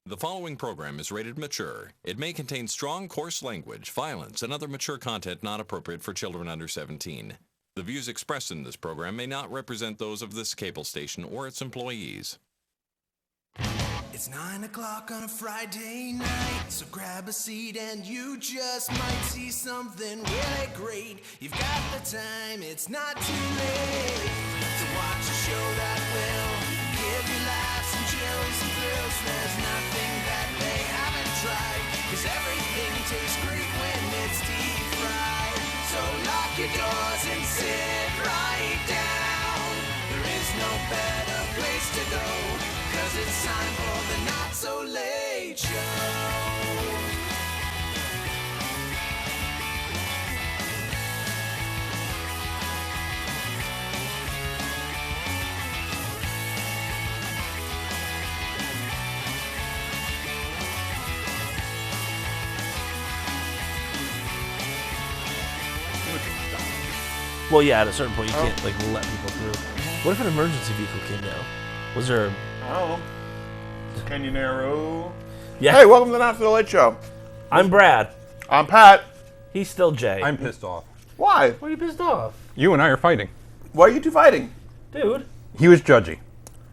The following program is rated mature. It may contain strong, coarse language, violence, and other mature content not appropriate for children under 17. The views expressed in this program may not represent those of this cable station or its employees. It's 9 o'clock on a Friday night, so grab a seat and you just might see something really great. You've got the time, it's not too late to watch a show that will give you laughs and chills and thrills. There's nothing that they haven't tried, 'cause everything tastes great when it's deep fried. So lock your doors and sit right down. There is no better place to go, 'cause it's time for the Not So Late Show. Well, yeah, at a certain point, you can't like let people through. What if an emergency vehicle came down? Was there? Oh. Can you narrow? Yeah. Hey, welcome to the Not So Late Show. I'm Brad. I'm Pat. He's still Jay. I'm pissed off. Why? Why are you pissed off, You and I are fighting. Why are you two fighting? dude? He was judgy.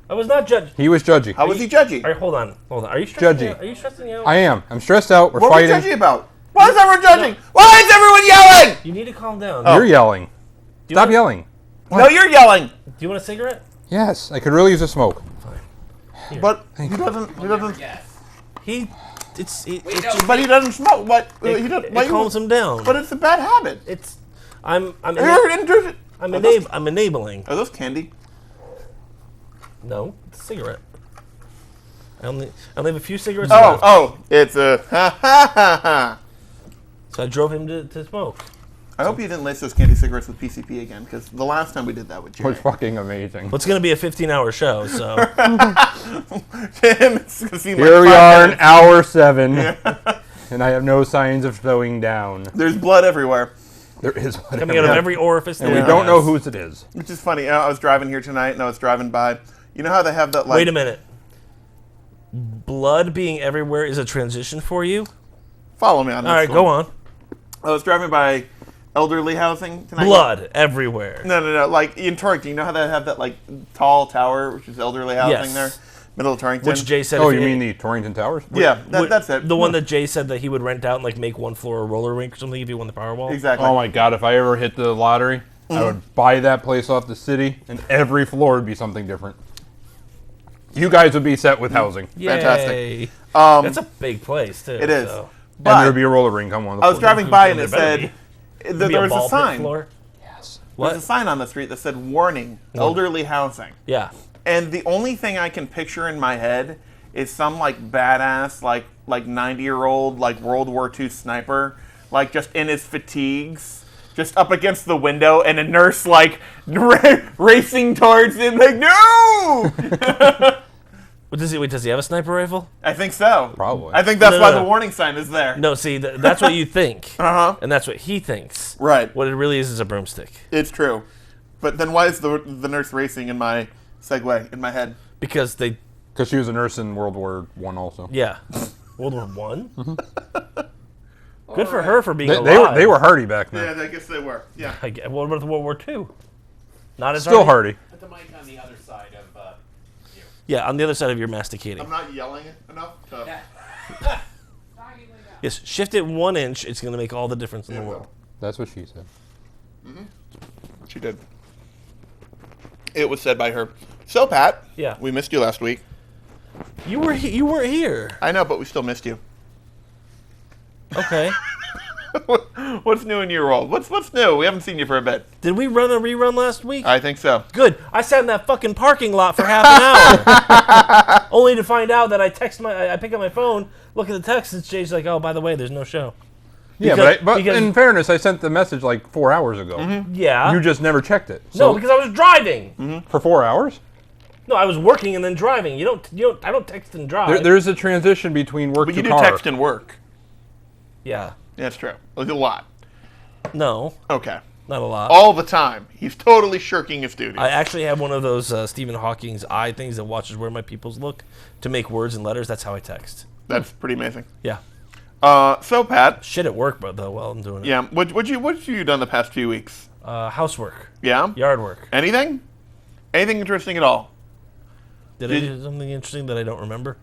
I was not judging. He was judgy. How was he judgy? All right, hold on. Are you stressing Judgy. out? Are you stressing out? I am. I'm stressed out. We're What are we fighting. judgy about? Why is everyone judging? Why is everyone yelling? You need to calm down. You're yelling. Do you Stop want- yelling. No, you're yelling. Do you want a cigarette? Yes, I could really use a smoke. But he doesn't. He, it's just, But he doesn't smoke. But he doesn't. it Why you- calms him down. But it's a bad habit. It's, I'm You're interested. I'm enabling. Are those candy? No, it's a cigarette. I only have a few cigarettes left. Oh, it's a ha ha ha ha. So I drove him to smoke. I hope you didn't lace those candy cigarettes with PCP again, because the last time we did that with It Jerry. was fucking amazing. Well, it's going to be a 15-hour show, so Tim, it's gonna seem Here like we 5 are in minutes. hour 7, and I have no signs of slowing down. There's blood everywhere, There is one. coming out of every orifice. And that we don't know has. whose it is. which is funny. I was driving here tonight, and I was driving by. You know how they have that, like... Wait a minute. Blood being everywhere is a transition for you? Follow me on this All right, one. go on. I was driving by elderly housing tonight. Blood everywhere. No. Like in Torrington, you know how they have that like tall tower, which is elderly housing Yes. there, middle of Torrington. Which Jay said. Oh, if you it- mean the Torrington Towers? Yeah, Wh- that's it. The one that Jay said that he would rent out and like make one floor a roller rink or something if he won the Powerball. Exactly. Oh my god, if I ever hit the lottery, I would buy that place off the city, and every floor would be something different. You guys would be set with housing. Yay. Fantastic. That's a big place too. It is. So. And there But would be a roller rink on one of the I was floors. driving by and There it better said Be there was ball a pit sign. floor. Yes. What? There's a sign on the street that said "Warning: Elderly Housing." Yeah. And the only thing I can picture in my head is some like badass like 90-year-old like World War II sniper, like just in his fatigues, just up against the window, and a nurse like racing towards him like no. What does he? Wait, does he have a sniper rifle? I think so. Probably. I think that's No, why no. the warning sign is there. No, see, that's what you think, Uh-huh. and that's what he thinks. Right. What it really is a broomstick. It's true. But then why is the nurse racing in my segue in my head? Because they, Because she was a nurse in World War I also. yeah, World War One. Good for her for being They alive. were hardy back then. Yeah, I guess they were. Yeah. I get, what about the World War Two? Not as Still hardy. Put the mic on the other side of you. Yeah, on the other side of your masticating. I'm not yelling enough to... Yes, shift it 1 inch. It's going to make all the difference in the world. That's what she said. She did. It was said by her. So, Pat. Yeah. We missed you last week. You weren't here. I know, but we still missed you. Okay. What's new in your world? What's new? We haven't seen you for a bit. Did we run a rerun last week? I think so. Good. I sat in that fucking parking lot for half an hour, only to find out that I pick up my phone, look at the text, and Jay's like, "Oh, by the way, there's no show." Yeah, Because- but because- in fairness, I sent the message like 4 hours ago. Yeah. You just never checked it. no, So because I was driving. for 4 hours? No, I was working and then driving. I don't text and drive. There's a transition between work But to you do car. text and work. Yeah. That's true. It was a lot. No. Okay. Not a lot. All the time. He's totally shirking his duties. I actually have one of those Stephen Hawking's eye things that watches where my pupils look to make words and letters. That's how I text. That's pretty amazing. Yeah. So, Pat. Shit at work, but though, while I'm doing it. Yeah. What you done the past few weeks? Housework. Yeah. Yard work. Anything? Anything interesting at all? Did I do something interesting that I don't remember?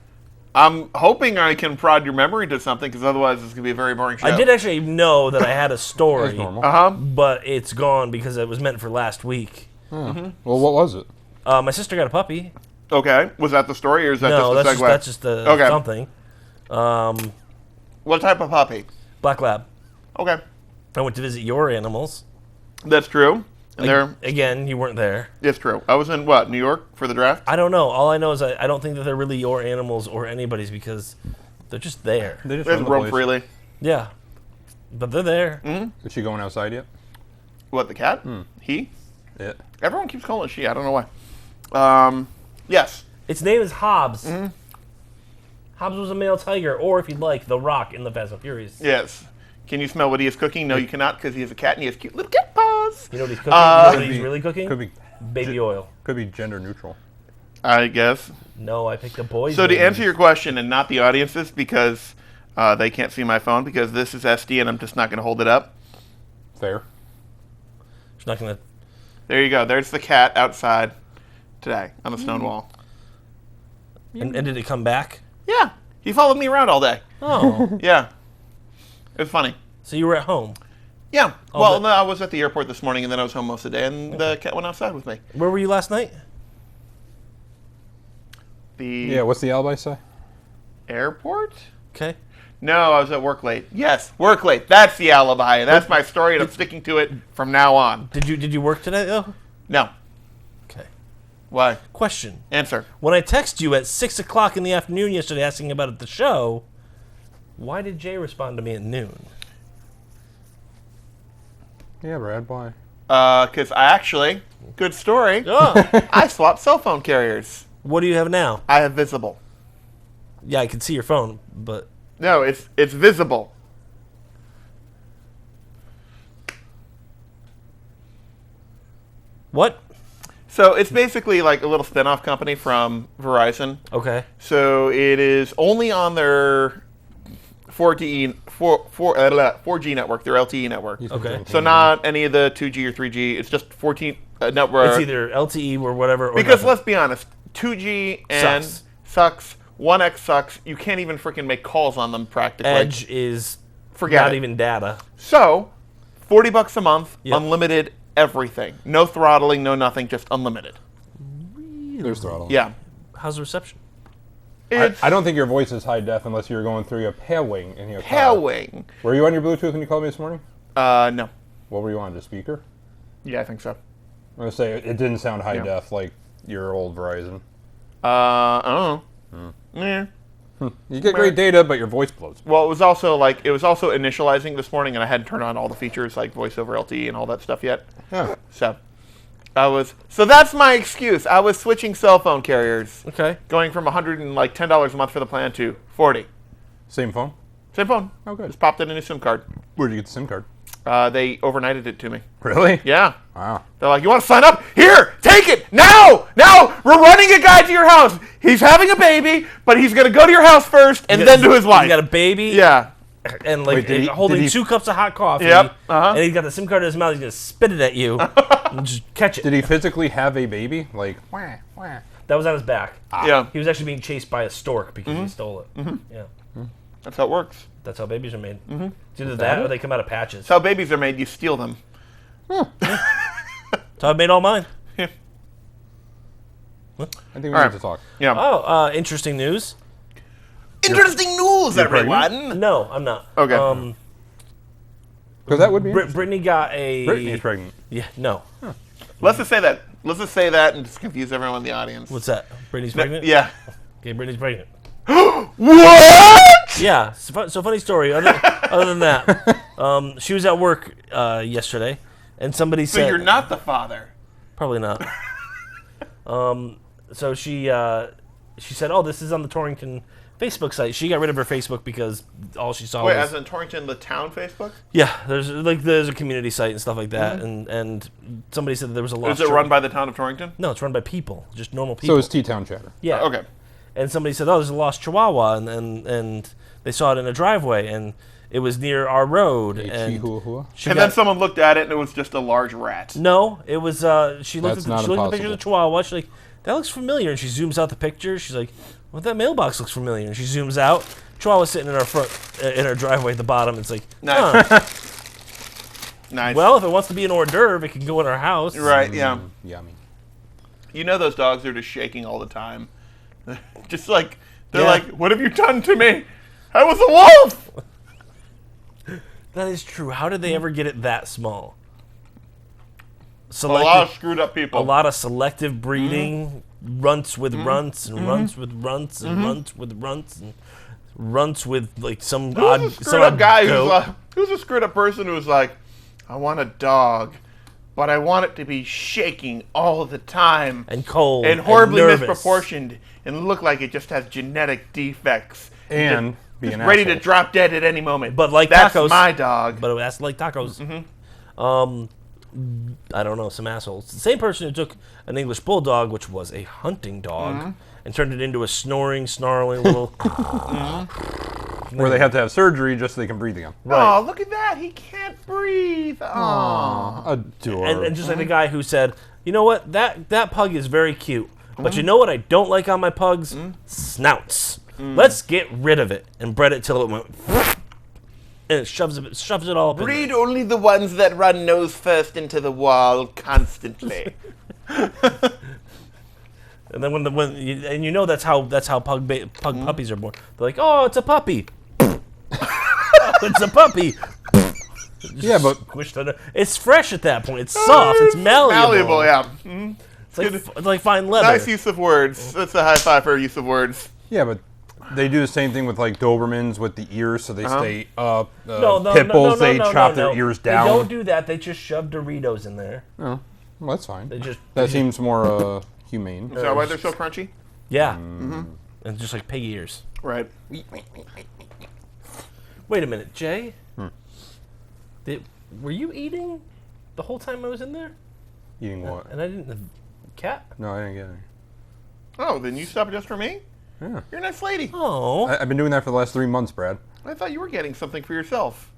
I'm hoping I can prod your memory to something, because otherwise it's going to be a very boring show. I did actually know that I had a story, That's normal. Uh-huh. but it's gone because it was meant for last week. Well, what was it? My sister got a puppy. Okay. Was that the story, or is that No, just a segue? that's just the Okay. something. What type of puppy? Black Lab. Okay. I went to visit your animals. That's true. And there, Again, you weren't there. it's true. I was in, what, New York for the draft? I don't know. All I know is I don't think that they're really your animals or anybody's because they're just there. They just Let's run the roam place. freely. Yeah. But they're there. Is she going outside yet? What, the cat? He? Yeah. Everyone keeps calling it she. I don't know why. Yes. Its name is Hobbs. Hobbs was a male tiger, or if you'd like, The Rock in the Fast and Furious. Yes. Can you smell what he is cooking? No, you cannot, because he has a cat and he has cute little cat paws. You know what he's cooking? You know what Could he's be- really cooking? Could be Baby oil. gender neutral. I guess. No, I picked a boy's So to name. answer your question, and not the audience's, because they can't see my phone, because this is SD and I'm just not going to hold it up. Fair. She's not going to... There you go. There's the cat outside today on the stone wall. And did it come back? Yeah. He followed me around all day. Oh. Yeah. It was funny. So you were at home. Yeah. Oh, Well, but- no, I was at the airport this morning, and then I was home most of the day, and the cat went outside with me. Where were you last night? The Yeah, what's the alibi say? airport? Okay. No, I was at work late. Yes, work late. That's the alibi, and that's my story, and I'm sticking to it from now on. Did you work today, though? No. Okay. Why? Question. Answer. When I texted you at 6 o'clock in the afternoon yesterday asking about it at the show, why did Jay respond to me at noon? Yeah, Brad, why? Because I actually, good story, Oh. I swapped cell phone carriers. What do you have now? I have Visible. Yeah, I can see your phone, but... No, it's Visible. What? So it's basically like a little spin-off company from Verizon. Okay. So it is only on their 4G network, their LTE network. Okay. So not any of the 2G or 3G. It's just 14 network. It's either LTE or whatever, or Because nothing. let's be honest, 2G and sucks. 1X sucks. You can't even freaking make calls on them practically. Edge is Forget not it. even data. So, $40 a month, Yep. unlimited everything. No throttling, no nothing, just unlimited. There's throttle. Yeah. How's the reception? It's I don't think your voice is high def unless you're going through your pairing in your car. pairing. Were you on your Bluetooth when you called me this morning? No. What were you on? The speaker? Yeah, I think so. I'm gonna say it didn't sound high Yeah. def like your old Verizon. I don't know. Yeah. You get great data, but your voice blows. Well, it was also initializing this morning, and I hadn't turned on all the features like voice over LTE and all that stuff yet. Yeah. So that's my excuse. I was switching cell phone carriers, Okay. going from $110 a month for the plan to $40. Same phone? Same phone. Oh, good. Just popped in a new SIM card. Where'd you get the SIM card? They overnighted it to me. Really? Yeah. Wow. They're like, you want to sign up? Here, take it now! Now, we're running a guy to your house. He's having a baby, but he's going to go to your house first and then to his wife. He got a baby. Yeah. And like Wait, did he- holding did he- 2 cups of hot coffee. Yep, uh-huh. And he's got the SIM card in his mouth. He's gonna spit it at you and just catch it. Did he physically have a baby? Like, wah, wah. That was on his back. Yeah. He was actually being chased by a stork because he stole it. Yeah. That's how it works. That's how babies are made. It's either that or they come out of patches. That's how babies are made. You steal them. That's how I made all mine. I think we All right. need to talk. Yeah. Oh, interesting news. Interesting news, everyone. No, I'm not. Okay. Because that would be Brittany got a... Brittany's pregnant. Yeah, no. Let's just say that. Let's just say that and just confuse everyone in the audience. What's that? Brittany's pregnant? Yeah. Okay, Brittany's pregnant. What? Yeah, so funny story. Other than that, she was at work yesterday, and somebody So said... you're not the father. Probably not. So she said, "Oh, this is on the Torrington Facebook site. She got rid of her Facebook because all she saw Wait, was as in Torrington, the town Facebook? there's a community site and stuff like that, and somebody said that there was a lost. Is it run by the town of Torrington? No, it's run by people, just normal people. So is T-Town Chatter. yeah. Okay. And somebody said, "Oh, there's a lost Chihuahua," and they saw it in a driveway, and it was near our road. And Chihuahua? she And got- then someone looked at it and it was just a large rat. no, it was. She looked That's at not she looked at the picture of the impossible. Chihuahua. She's like, "That looks familiar," and she zooms out the picture. She's like, "Well, that mailbox looks familiar," and she zooms out. Chihuahua sitting in our front, in our driveway at the bottom. It's like, Nice. huh. Nice. Well, if it wants to be an hors d'oeuvre, it can go in our house. Right, yeah. Yummy. You know those dogs are just shaking all the time. Just like, they're Yeah. like, what have you done to me? I was a wolf! That is true. How did they ever get it that small? A lot of screwed up a people. lot of selective breeding, runts with Mm-hmm. runts and runts with runts and runts with runts and runts with like some Who's odd a some screwed up odd guy goat. who's a screwed up person who's like, I want a dog, but I want it to be shaking all the time and cold and horribly nervous. misproportioned and look like it just has genetic defects. And be Just an ready asshole. to drop dead at any moment. But like that's tacos- my dog. But that's like tacos. Mm-hmm. I don't know, some assholes. The same person who took an English bulldog, which was a hunting dog, Mm-hmm. and turned it into a snoring, snarling little. Where they have to have surgery just so they can breathe again. Right. Oh, look at that. He can't breathe. Oh. Adorable. And just like the guy who said, you know what, that pug is very cute, Mm-hmm. but you know what I don't like on my pugs? Snouts. Mm. Let's get rid of it and bred it till it went, and it shoves it all up. in Breed only the ones that run nose first into the wall constantly. there. And then and you know that's how pug puppies are born. They're like, oh, it's a puppy. It's a puppy. yeah, but Squished under. It's fresh at that point. It's soft. It's malleable. Malleable, yeah. Mhm. It's like fine leather. Nice use of words. That's a high five for use of words. yeah, but they do the same thing with like Dobermans with the ears, so they stay up. No, Pit bulls, they no, chop no. their ears down. They don't do that. They just shove Doritos in there. Oh, well, that's fine. They just That seems more humane. Is that why they're so crunchy? yeah, Mm-hmm. and just like pig ears. Right. Wait a minute, Jay. Hmm. Were you eating the whole time I was in there? Eating what? And I didn't. Cat? No, I didn't get any. Oh, then you stopped just for me? Yeah. You're a nice lady. Oh, I've been doing that for the last 3 months, Brad. I thought you were getting something for yourself.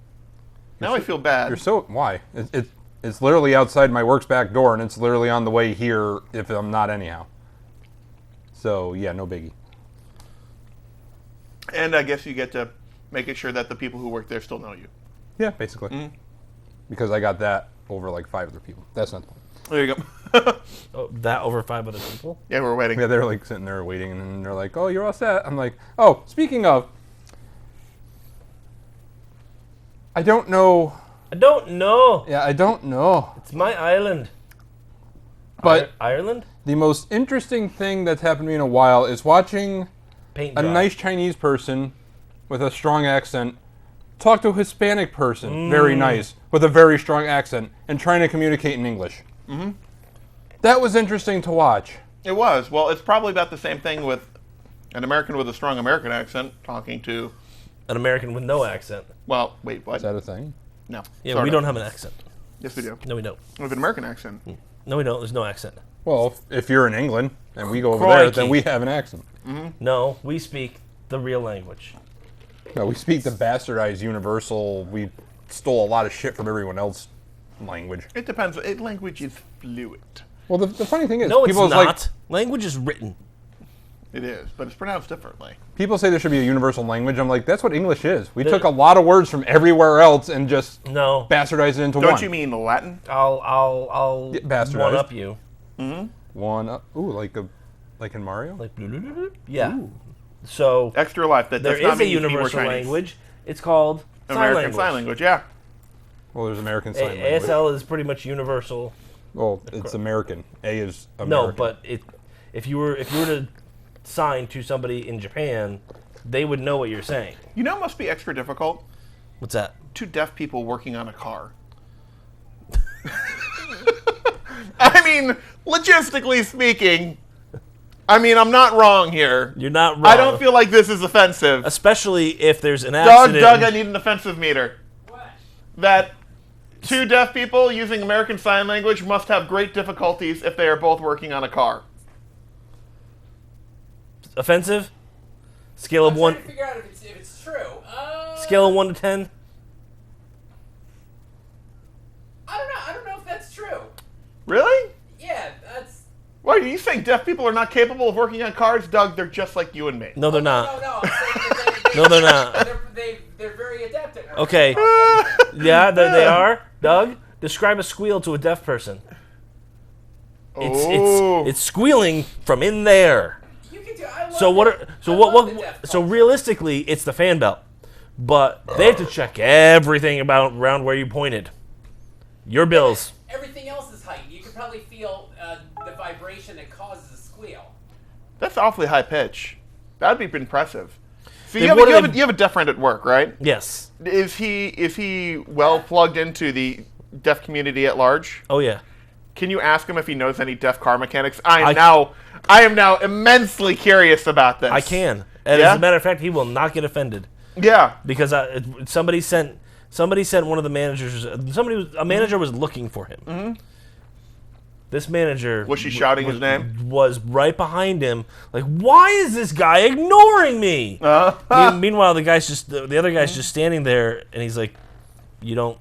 Now I feel bad. You're so why? It's literally outside my work's back door, and it's literally on the way here if I'm not anyhow. So yeah, no biggie. And I guess you get to make it sure that the people who work there still know you. Yeah, basically. Because I got that over like 5 other people. That's not the point. There you go. oh, that over 5 other people. Yeah, we're waiting. Yeah, they're like sitting there waiting, and then they're like, "Oh, you're all set." I'm like, "Oh, speaking of, I don't know. I don't know. Yeah, I don't know. It's my island. But Ireland? the most interesting thing that's happened to me in a while is watching Paint a dry. nice Chinese person with a strong accent talk to a Hispanic person, very nice, with a very strong accent, and trying to communicate in English. Mm-hmm. That was interesting to watch. It was. Well, it's probably about the same thing with an American with a strong American accent talking to, An American with no accent. well, wait, what? Is that a thing? No. Yeah, sort we of. don't have an accent. Yes, we do. No, we don't. With an American accent. No, we don't. There's no accent. Well, if you're in England and we go over there, then Crikey. we have an accent. No, we speak the real language. No, we speak the bastardized universal. We stole a lot of shit from everyone else language. It depends. Language is fluid. Well, the funny thing is, No, it's people not. like Language is written. It is, but it's pronounced differently. people say there should be a universal language. I'm like, that's what English is. We took a lot of words from everywhere else and just No, bastardized it into Don't one. you mean Latin? I'll bastardized. one up you. One? Ooh, like in Mario. Like yeah. So Extra life. That there does not is a mean you speak more universal Chinese. language. It's called American sign language. Sign Language, yeah. Well, there's American Sign Language. ASL is pretty much universal. Well, it's American. A is American. No, but if you were to sign to somebody in Japan, they would know what you're saying. You know, it must be extra difficult. What's that? Two deaf people working on a car. I mean, logistically speaking, I mean, I'm not wrong here. You're not wrong. I don't feel like this is offensive. Especially if there's an Doug, accident. I need an offensive meter. What? That two deaf people using American Sign Language must have great difficulties if they are both working on a car. Offensive? Scale of I'm one. trying to figure out if it's true. Scale of 1 to 10. I don't know if that's true. Really? Yeah, that's. Why, are you saying deaf people are not capable of working on cars? Doug, they're just like you and me. No, they're No, not. no. I'm saying that No, they're not. They're very adept at. Okay. Yeah, they are. Doug, describe a squeal to a deaf person. Oh. It's squealing from in there. You can do. I love So what? it. So I what? love the What? deaf So culture. realistically, it's the fan belt, but they have to check everything about around where you pointed. Your bills. Everything else is heightened. You can probably feel the vibration that causes a squeal. That's awfully high pitch. That'd be impressive. So Then you what do have they- you have a deaf friend at work, right? Yes. Is he well plugged into the deaf community at large? Oh yeah. Can you ask him if he knows any deaf car mechanics? I am now immensely curious about this. I can. And Yeah? as a matter of fact, he will not get offended Yeah. because somebody sent one of the managers. A manager was looking for him. Mm-hmm. This manager Was she shouting his name? Was right behind him. Like, why is this guy ignoring me? Meanwhile, the other guy's just standing there, and he's like, "You don't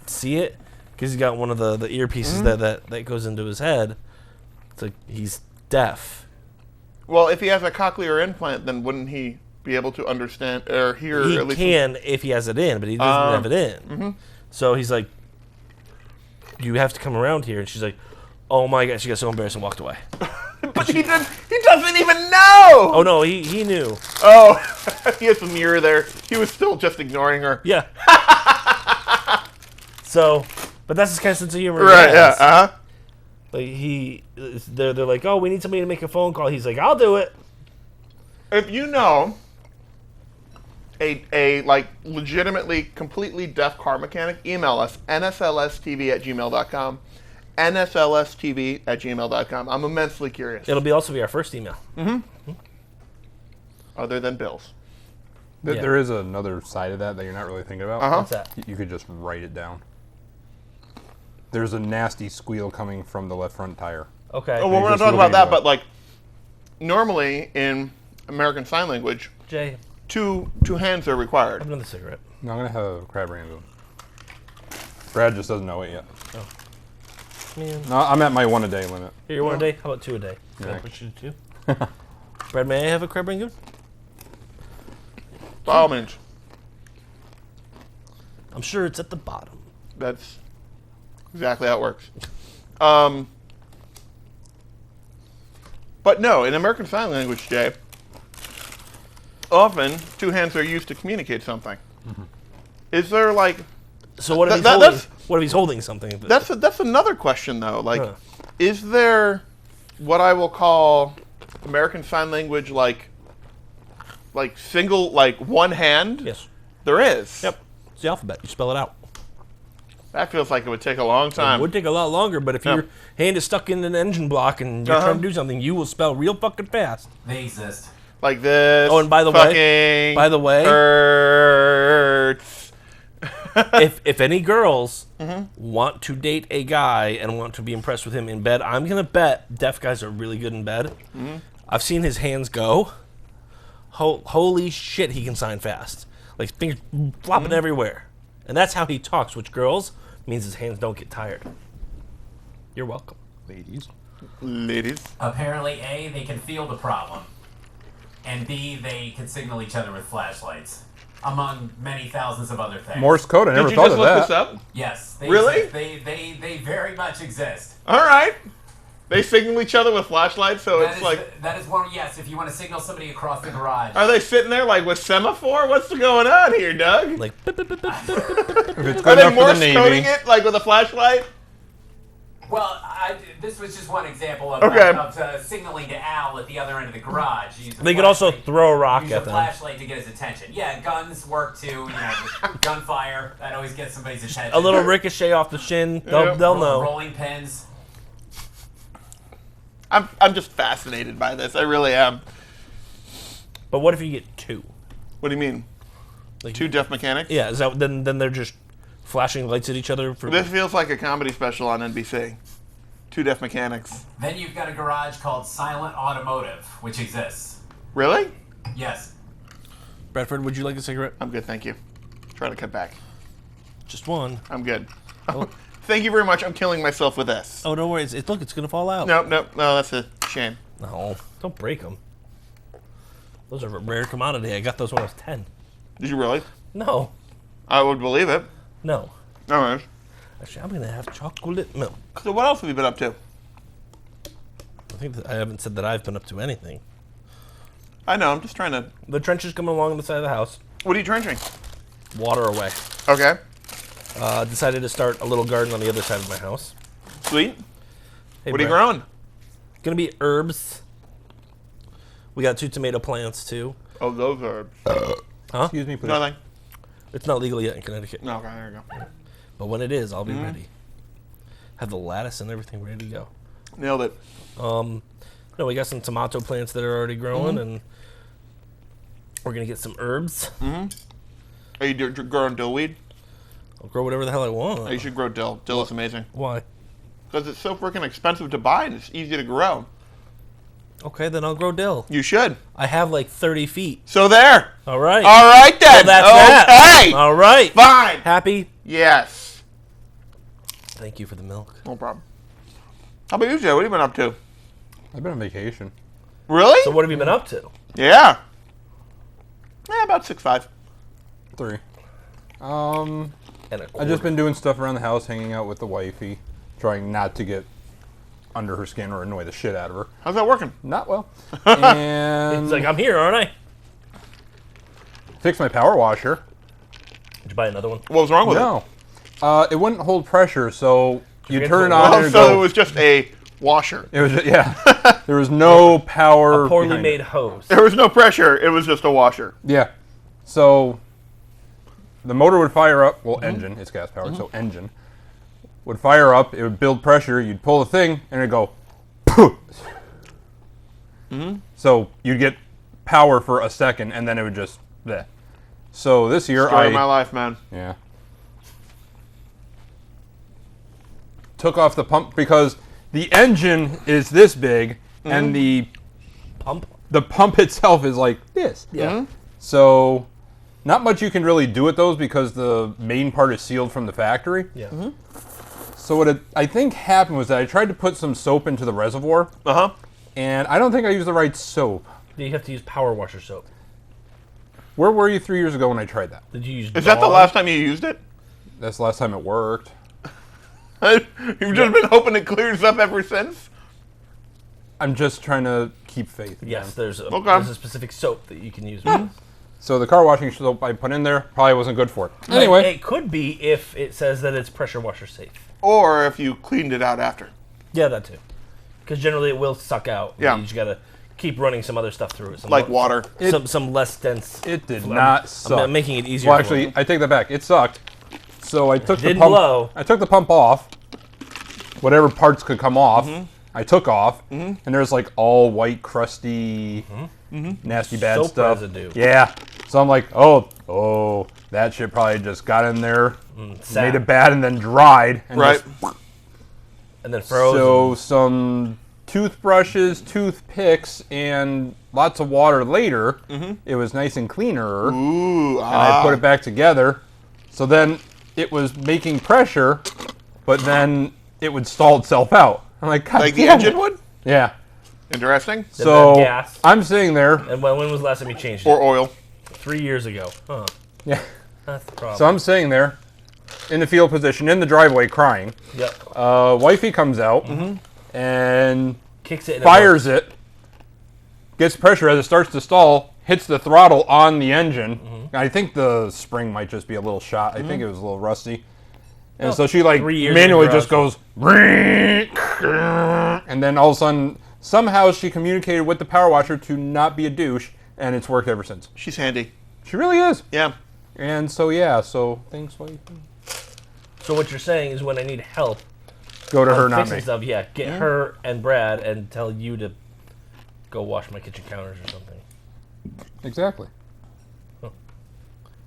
see it?" Because he's got one of the earpieces that goes into his head. It's like he's deaf. Well, if he has a cochlear implant, then wouldn't he be able to understand or hear He at least? can if he has it in, but he doesn't have it in. Mm-hmm. So he's like, "You have to come around here," and she's like, "Oh my god!" She got so embarrassed and walked away. But he doesn't even know. Oh no, he knew. Oh, he has a mirror there. He was still just ignoring her. Yeah. So, but that's his kind of sense of humor. he Right. Yeah. has. Like they're like, "Oh, we need somebody to make a phone call." He's like, "I'll do it." If you know a like legitimately completely deaf car mechanic, email us nslstv@gmail.com. nslstv@gmail.com. I'm immensely curious. It'll also be our first email. Other than Bill's. Yeah. There is another side of that you're not really thinking about. What's that? You could just write it down. There's a nasty squeal coming from the left front tire. Okay. Oh, well, we're not just talking about looking that, into it. but like normally in American Sign Language, Jay, two hands are required. another cigarette. No, I'm gonna have a crab rangoon. Brad just doesn't know it yet. Man. No, I'm at my 1 a day limit. Here, you want a day? How about 2 a day? Can I Yeah. push you to 2? Brad, may I have a crab rangoon? By all means. I'm sure it's at the bottom. That's exactly how it works. But no, in American Sign Language, Jay, often two hands are used to communicate something. Is there like So what if he's That- holding? that's- What if he's holding something? that's another question though. Like, Huh. is there what I will call American Sign Language like single like one hand? Yes. There is. Yep. It's the alphabet. You spell it out. That feels like it would take a long time. It would take a lot longer, but if Yeah. your hand is stuck in an engine block and you're trying to do something, you will spell real fucking fast. They exist. Like this. Oh, and by the way- hurts. if any girls want to date a guy and want to be impressed with him in bed, I'm gonna bet deaf guys are really good in bed. I've seen his hands go. Holy shit, he can sign fast. Like fingers flopping everywhere, and that's how he talks. Which girls means his hands don't get tired. You're welcome. Ladies. Apparently, A, they can feel the problem, and B, they can signal each other with flashlights, among many thousands of other things. Morse code. I never Did you thought just of look that. this up? Yes. They Really? exist. They very much exist. All right. They signal each other with flashlights, so That it's is, like, that is one. Yes, if you want to signal somebody across the garage. are they sitting there like with semaphore? What's going on here, Doug? Like If it's Are good they enough for Morse the coding Navy. it like with a flashlight? Well, this was just one example of, Okay. signaling to Al at the other end of the garage. Use a they could also flashlight- throw a rock use at a them. flashlight to get his attention. Yeah, guns work too. You know, gunfire that always gets somebody's attention. A little ricochet off the shin. They'll Yep. know. Rolling pins. I'm just fascinated by this. I really am. But what if you get two? What do you mean? Like, 2 deaf mechanics? Yeah, is that then they're just flashing lights at each other for This feels like a comedy special on NBC. 2 deaf mechanics. Then you've got a garage called Silent Automotive, which exists. Really? Yes. Bradford, would you like a cigarette? I'm good, thank you. Try to cut back. Just one. I'm good. Thank you very much. I'm killing myself with this. Oh, don't worry. Look, it's gonna fall out. No, that's a shame. No, don't break them. Those are a rare commodity. I got those when I was 10. Did you really? No, I would believe it. no. All right. Actually, I'm gonna have chocolate milk. So what else have you been up to? I think I haven't said that I've been up to anything. I know. I'm just trying to. The trench is coming along the side of the house. What are you trenching? Water away. Okay. Decided to start a little garden on the other side of my house. Sweet. Hey, What are you Brad. growing? Gonna be herbs. We got 2 tomato plants too. Oh, those are. Excuse me, please. Nothing. It's not legal yet in Connecticut, No, okay, there you go. but when it is, I'll be ready. Have the lattice and everything ready to go. Nailed it. No, we got some tomato plants that are already growing, and we're gonna get some herbs. Are you growing dillweed? I'll grow whatever the hell I Oh, want. you should grow dill. Dill is amazing. Why? Because it's so freaking expensive to buy and it's easy to grow. Okay, then I'll grow dill. You should. I have like 30 feet. So there. All right. All right then. Well, that's that. Okay. All right. Fine. Happy? Yes. Thank you for the milk. No problem. How about you, Joe? What have you been up to? I've been on vacation. Really? So what have you been up to? Yeah. About 6'5". 3. And a I've just been doing stuff around the house, hanging out with the wifey, trying not to get under her skin or annoy the shit out of her. How's that working? Not well. And It's like, I'm here, aren't I? fixed my power washer. Did you buy another one? What was wrong with it? No. It wouldn't hold pressure, so you forget turn it to- on and Oh, it so it go. was just a washer. It was yeah. There was no power. A poorly behind made it. hose. There was no pressure. It was just a washer. Yeah. So the motor would fire up. Well, engine. It's gas powered, so engine would fire up. It would build pressure. You'd pull the thing, and it'd go. So you'd get power for a second, and then it would just. Bleh. So this year Story of my life, man. Yeah. Took off the pump because the engine is this big and the Pump? pump itself is like this. Yeah. So not much you can really do with those because the main part is sealed from the factory. Yeah. So what I think happened was that I tried to put some soap into the reservoir Uh-huh. and I don't think I used the right soap. You have to use power washer soap. Where were you 3 years ago when I tried that? Did you use Is that the Dawn? last time you used it? That's the last time it worked. You've just been hoping it clears up ever since? I'm just trying to keep faith. Yes, there's a, Okay. there's a specific soap that you can use. with this. So the car washing soap I put in there probably wasn't good for it. Anyway, It could be if it says that it's pressure washer safe. Or if you cleaned it out after. Yeah, that too. Because generally it will suck out. Yeah. You just gotta keep running some other stuff through it. Some Like water. some less dense. it did I'm- not suck. I'm making it easier. Well, for actually, them. I take that back. It sucked. So I took the Didn't pump. blow. I took the pump off. Whatever parts could come off, I took off, and there's like all white, crusty, nasty, bad Soap stuff. residue. Yeah. So I'm like, oh, that shit probably just got in there, sat. made it bad, and then dried. And Right. just- And then froze. So some toothbrushes, toothpicks, and lots of water later, it was nice and cleaner. Ooh, And I put it back together. So then it was making pressure, but then it would stall itself out. I'm like, God like the damn engine it. would? Yeah. Interesting. So gas. I'm sitting there. And when was the last time you changed it? Or oil. 3 years ago. Huh. Yeah. That's the problem. So I'm sitting there in the field position in the driveway crying. Yep. Wifey comes out and Kicks it in. fires it, gets pressure as it starts to stall, hits the throttle on the engine. I think the spring might just be a little shot. I think it was a little rusty. And so she like 3 years manually in the just goes, and then all of a sudden, somehow she communicated with the power washer to not be a douche, and it's worked ever since. She's handy. She really is. Yeah. And so yeah, so thanks, wifey. So what you're saying is when I need help Go to her, not fixing me. stuff, yeah. Get her and Brad and tell you to go wash my kitchen counters or something. Exactly.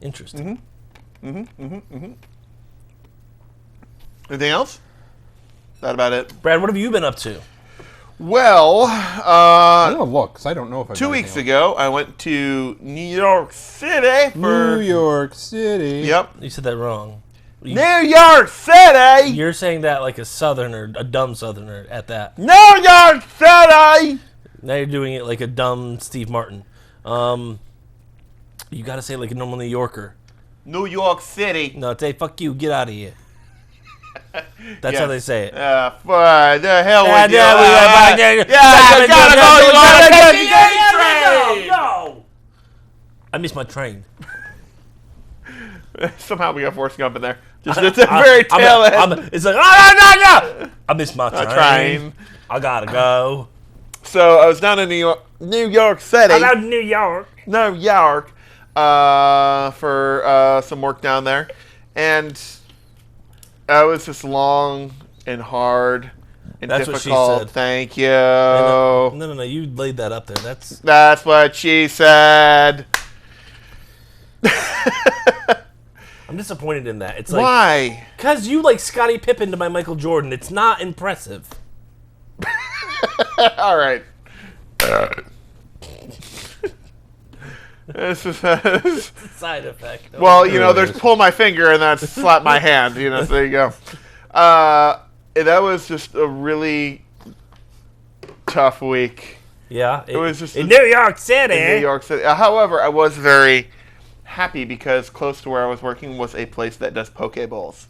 Interesting. Anything else? Is that about it? Brad, what have you been up to? Well, I'm gonna look, because I don't know if I've 2 got weeks anything ago, I went to New York City else. for... New York City. Yep. You said that wrong. New York City! You're saying that like a southerner, a dumb southerner at that. New York City! Now you're doing it like a dumb Steve Martin. You gotta say it like a normal New Yorker. New York City. No, say fuck you, get out of here. That's how they say it. For the hell with you. You gotta go, you gotta take the train! No! I missed my train. Somehow we got Forrest Gump in there. Just at the very tail end. It's like, no! I missed my train. Train. I gotta go. So I was down in New York City. I'm out in New York. New York for some work down there, and it was just long and hard and That's what she difficult. said. Thank you. No. You laid that up there. That's what she said. I'm disappointed in that. It's like, Why? because you like Scottie Pippen to my Michael Jordan. It's not impressive. All right. This is Side effect. well, you It know, really there's is. pull my finger and that's slap my hand. You know, so there you go. That was just a really tough week Yeah. It was just in a- New York City. in New York City. However, I was very happy because close to where I was working was a place that does poke bowls.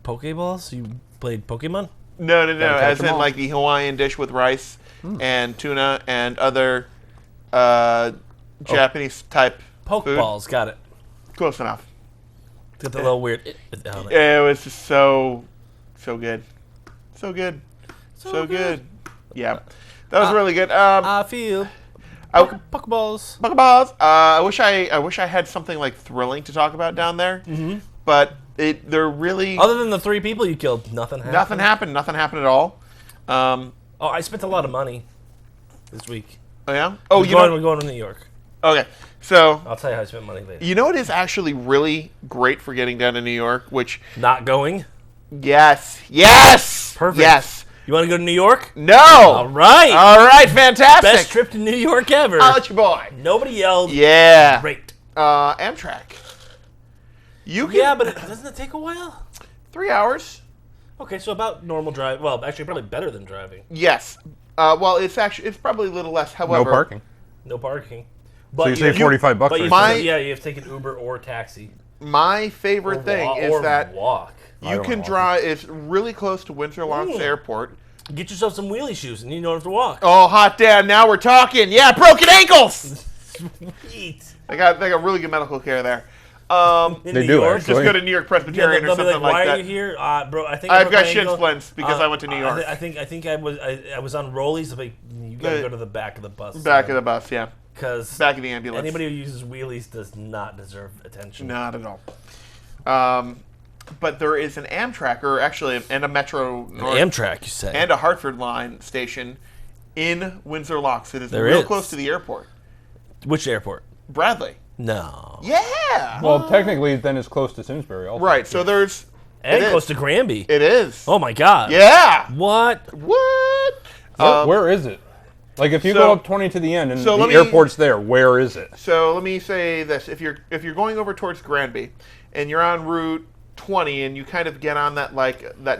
Pokeballs? You played Pokemon? No, catch as 'em in all. like the Hawaiian dish with rice and tuna and other Japanese type food. Pokeballs. Got it. Close enough. Got the little weird down it. It was just so good. So good. So good. Yeah. That was really good. I feel Pokeballs. Pokeballs. I wish I had something like thrilling to talk about down there. Mm-hmm. But they're really Other than the 3 people you killed, nothing happened. nothing happened. Nothing happened at all. Oh, I spent a lot of money this week. Oh yeah. Oh, We're going to New York. Okay. So I'll tell you how I spent money later. you know what is actually really great for getting down to New York? Which Not going? yes. Perfect. Yes. You want to go to New York? No. All right. All right. Fantastic. Best trip to New York ever. I'll let you boy. Nobody yelled. Yeah. Great. Amtrak. You can Yeah, but doesn't it take a while? 3 hours. Okay, so about normal drive. Well, actually, probably better than driving. Yes. Well, it's probably a little less. No However, parking. No parking. So But you save $45 But for you a My- ticket. you have to take an Uber or taxi. my favorite thing is or that walk. I you don't can walk. drive. It's really close to Windsor Locks Airport. Get yourself some wheelie shoes, and you don't have to walk. Oh, hot damn! Now we're talking. Yeah, broken ankles. Sweet. They got really good medical care there. In They New do, York, actually. Just go to New York Yeah, Presbyterian or they'll be something like, "Why like are that. you here, bro? I think I've broke got my shin ankle. splints because I went to New York. I think I was on rollies. Like, you gotta go to the back of the bus. Back of the bus, yeah. because Back of the ambulance. anybody who uses wheelies does not deserve attention. Not at all. But there is an Amtrak, or actually, and a Metro North, Amtrak, you say? and a Hartford line station in Windsor Locks. It is There real is. close to the airport. Which airport? Bradley. No. Yeah. Well, technically, then it's close to Simsbury also. Right. So there's. And it close is. to Granby. It is. Oh my God. Yeah. What? What? Where is it? Like, if you so- go up 20 to the end and so the let me- airport's there, where is it? So let me say this: if you're going over towards Granby, and you're on Route 20, and you kind of get on that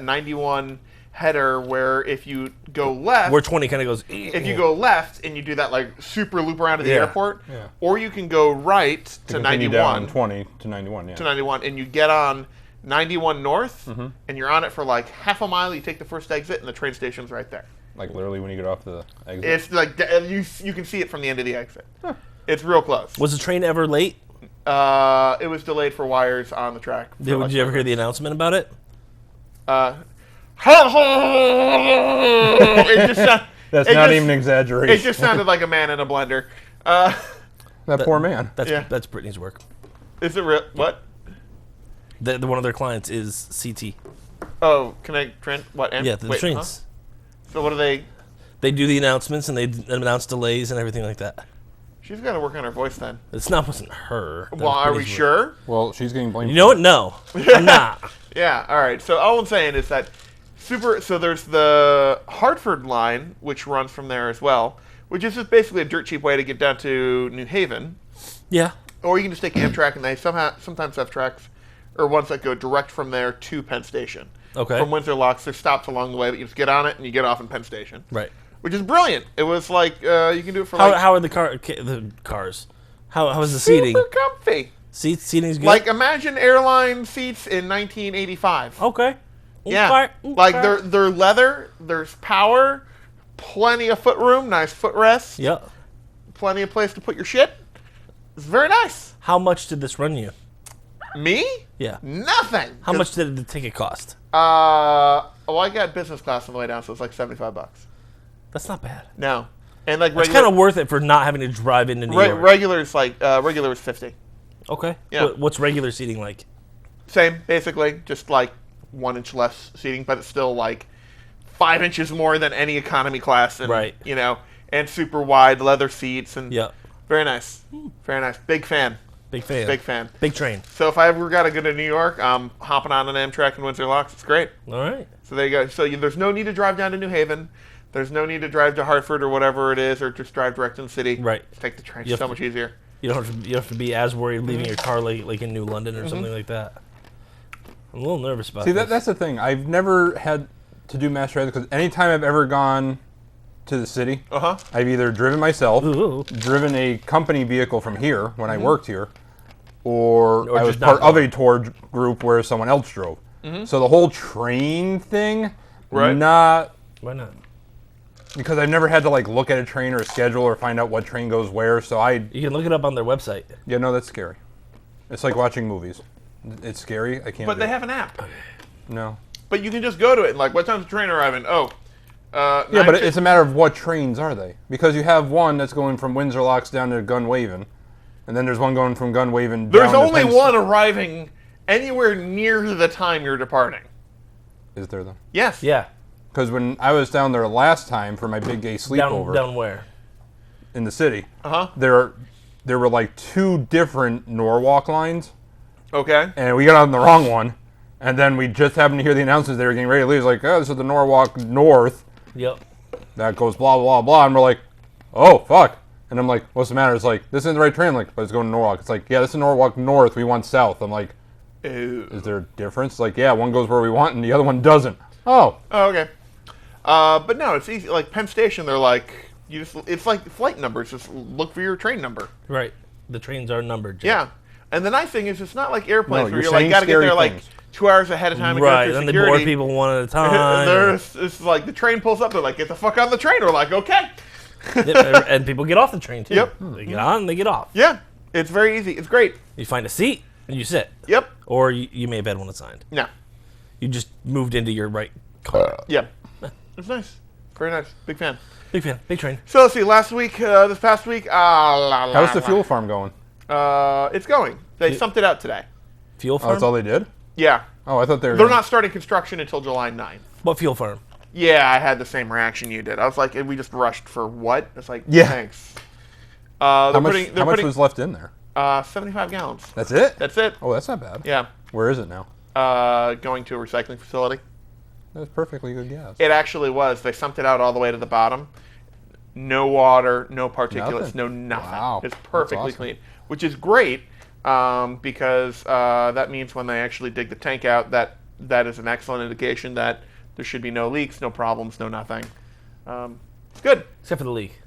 91 header, where if you go left, Where 20 kind of goes. if you go left and you do that like super loop around to the Yeah. airport, Yeah. or you can go right to Continue 91 down 20 to 91, yeah. to 91, and you get on 91 north, and you're on it for like half a mile. You take the first exit, and the train station's right there. Like, literally when you get off the exit. It's like you can see it from the end of the exit. It's real close. Was the train ever late? It was delayed for wires on the track. for Did like you ever hear the announcement about it? it just sound- That's it not just- even an exaggeration. It just sounded like a man in a blender. that poor man. That's Yeah. that's Britney's work. Is it real? What? One of their clients is CT. Oh, connect Trent. What? Yeah, the wait, trains. huh? So what do they? They do the announcements and they announce delays and everything like that. She's got to work on her voice then. Wasn't her. That Well, was are we Brittany's voice. sure? Well, she's getting blamed. You know what? No, I'm not. Yeah. All right. So all I'm saying is that So there's the Hartford line, which runs from there as well, which is just basically a dirt cheap way to get down to New Haven. Yeah. Or you can just take Amtrak, and they sometimes have tracks or ones that go direct from there to Penn Station. Okay. From Windsor Locks, there's stops along the way, but you just get on it and you get off in Penn Station. Right. Which is brilliant. It was like you can do it for How are the cars? How is the seating? super comfy. Seating's good. Like imagine airline seats in 1985. Okay. Yeah, like they're leather. There's power, plenty of footroom, nice footrest, Yep. plenty of place to put your shit. It's very nice. How much did this run you? Me? Yeah. Nothing. How much did the ticket cost? Well, I got business class on the way down, so it's like $75. That's not bad. No, and like It's kind of worth it for not having to drive into New York. regular is like regular is 50. Okay. Yeah. What's regular seating like? Same, basically, just like 1 inch less seating, but it's still like 5 inches more than any economy class, and Right. you know, and super wide leather seats, and Yep. very nice, very nice. Big fan, Big fan. big fan. Big train. So if I ever got to go to New York, I'm hopping on an Amtrak in Windsor Locks. It's great. All right. So there you go. So there's no need to drive down to New Haven. There's no need to drive to Hartford or whatever it is, or just drive direct in the city. Right. Just take the train. You It's have so to- much easier. You don't have to be as worried leaving your car like in New London or something like that. I'm a little nervous about See, this. that's the thing. I've never had to do mass transit because anytime I've ever gone to the city, I've either driven myself, Ooh. driven a company vehicle from here when I worked here, or I was just part not of a tour group where someone else drove. So the whole train thing, Right. not Why not? because I've never had to like look at a train or a schedule or find out what train goes where. So You can look it up on their website. that's scary. It's like watching movies. It's scary. I can't. But do they it. have an app. No. But you can just go to it and like, what time's the train arriving? Oh, Yeah, but it's a matter of what trains are they? Because you have one that's going from Windsor Locks down to Gunwaven, and then there's one going from Gunwaven There's down only to Penn one arriving anywhere near the time you're departing. Is there though? Yes. Yeah. Because when I was down there last time for my big gay sleepover Down where? in the city, Uh-huh. there were like two different Norwalk lines, Okay. and we got on the wrong one, and then we just happened to hear the announcements they were getting ready to leave. It's like, oh, this is the Norwalk North. Yep. That goes blah, blah, blah, and we're like, oh, fuck. And I'm like, what's the matter? It's like, this isn't the right train. I'm like, but it's going to Norwalk. It's like, yeah, this is Norwalk North. We want South. I'm like, Ooh. is there a difference? It's like, yeah, one goes where we want and the other one doesn't. Oh. Oh, okay. But no, it's easy. Like Penn Station, they're like, it's like flight numbers. Just look for your train number. Right. The trains are numbered. Jack. Yeah. And the nice thing is, it's not like airplanes No, where you're you're like, saying got to get there scary like things. 2 hours ahead of time and Right. go through Then they security. board people one at a time. There's it's like the train pulls up. They're like, get the fuck on the train. We're like, okay. Yep, and people get off the train too. Yep. They get on and they get off. Yeah. It's very easy. It's great. You find a seat and you sit. Yep. Or you may have had one assigned. No. You just moved into your right car. Yep. It's nice. Very nice. Big fan. Big fan. Big train. So let's see. This past week, How's the fuel farm going? It's going. They sumped it out today. Fuel Oh, farm? that's all they did? Yeah. Oh, I thought they were They're gonna- not starting construction until July 9th. What fuel farm? Yeah, I had the same reaction you did. I was like, we just rushed for what? It's like, Yeah. thanks. How much was left in there? 75 gallons. That's it? That's it. Oh, that's not bad. Yeah. Where is it now? Going to a recycling facility. That's perfectly good guess. It actually was. They sumped it out all the way to the bottom. No water, no particulates, Nothing? no nothing. Wow. It's That's perfectly awesome. clean, which is great because that means when they actually dig the tank out, that is an excellent indication that there should be no leaks, no problems, no nothing. It's good. Except for the leak.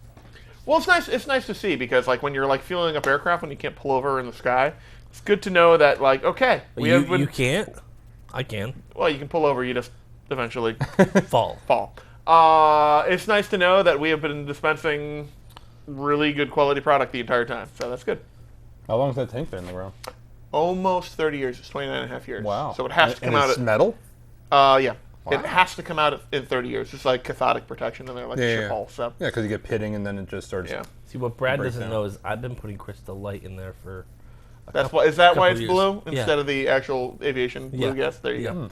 Well, it's nice. It's nice to see because like when you're like fueling up aircraft when you can't pull over in the sky, it's good to know that like okay, You can't? I can. well you can pull over, you just eventually Fall. fall. It's nice to know that we have been dispensing really good quality product the entire time, so that's good. How long has that tank been in the ground? Almost 30 years. It's 29 and a half years. Wow. So it has to come and out it's at metal? yeah. Wow. It has to come out in 30 years. It's like cathodic protection in there, like Yeah, ship yeah. hull. So Yeah, because you get pitting and then it just starts. yeah. See, what Brad Break doesn't down. know is I've been putting Crystal Light in there for That's why. Is that why couple it's years. blue Yeah. instead of the actual aviation blue Yeah. gas? There you Yeah. go.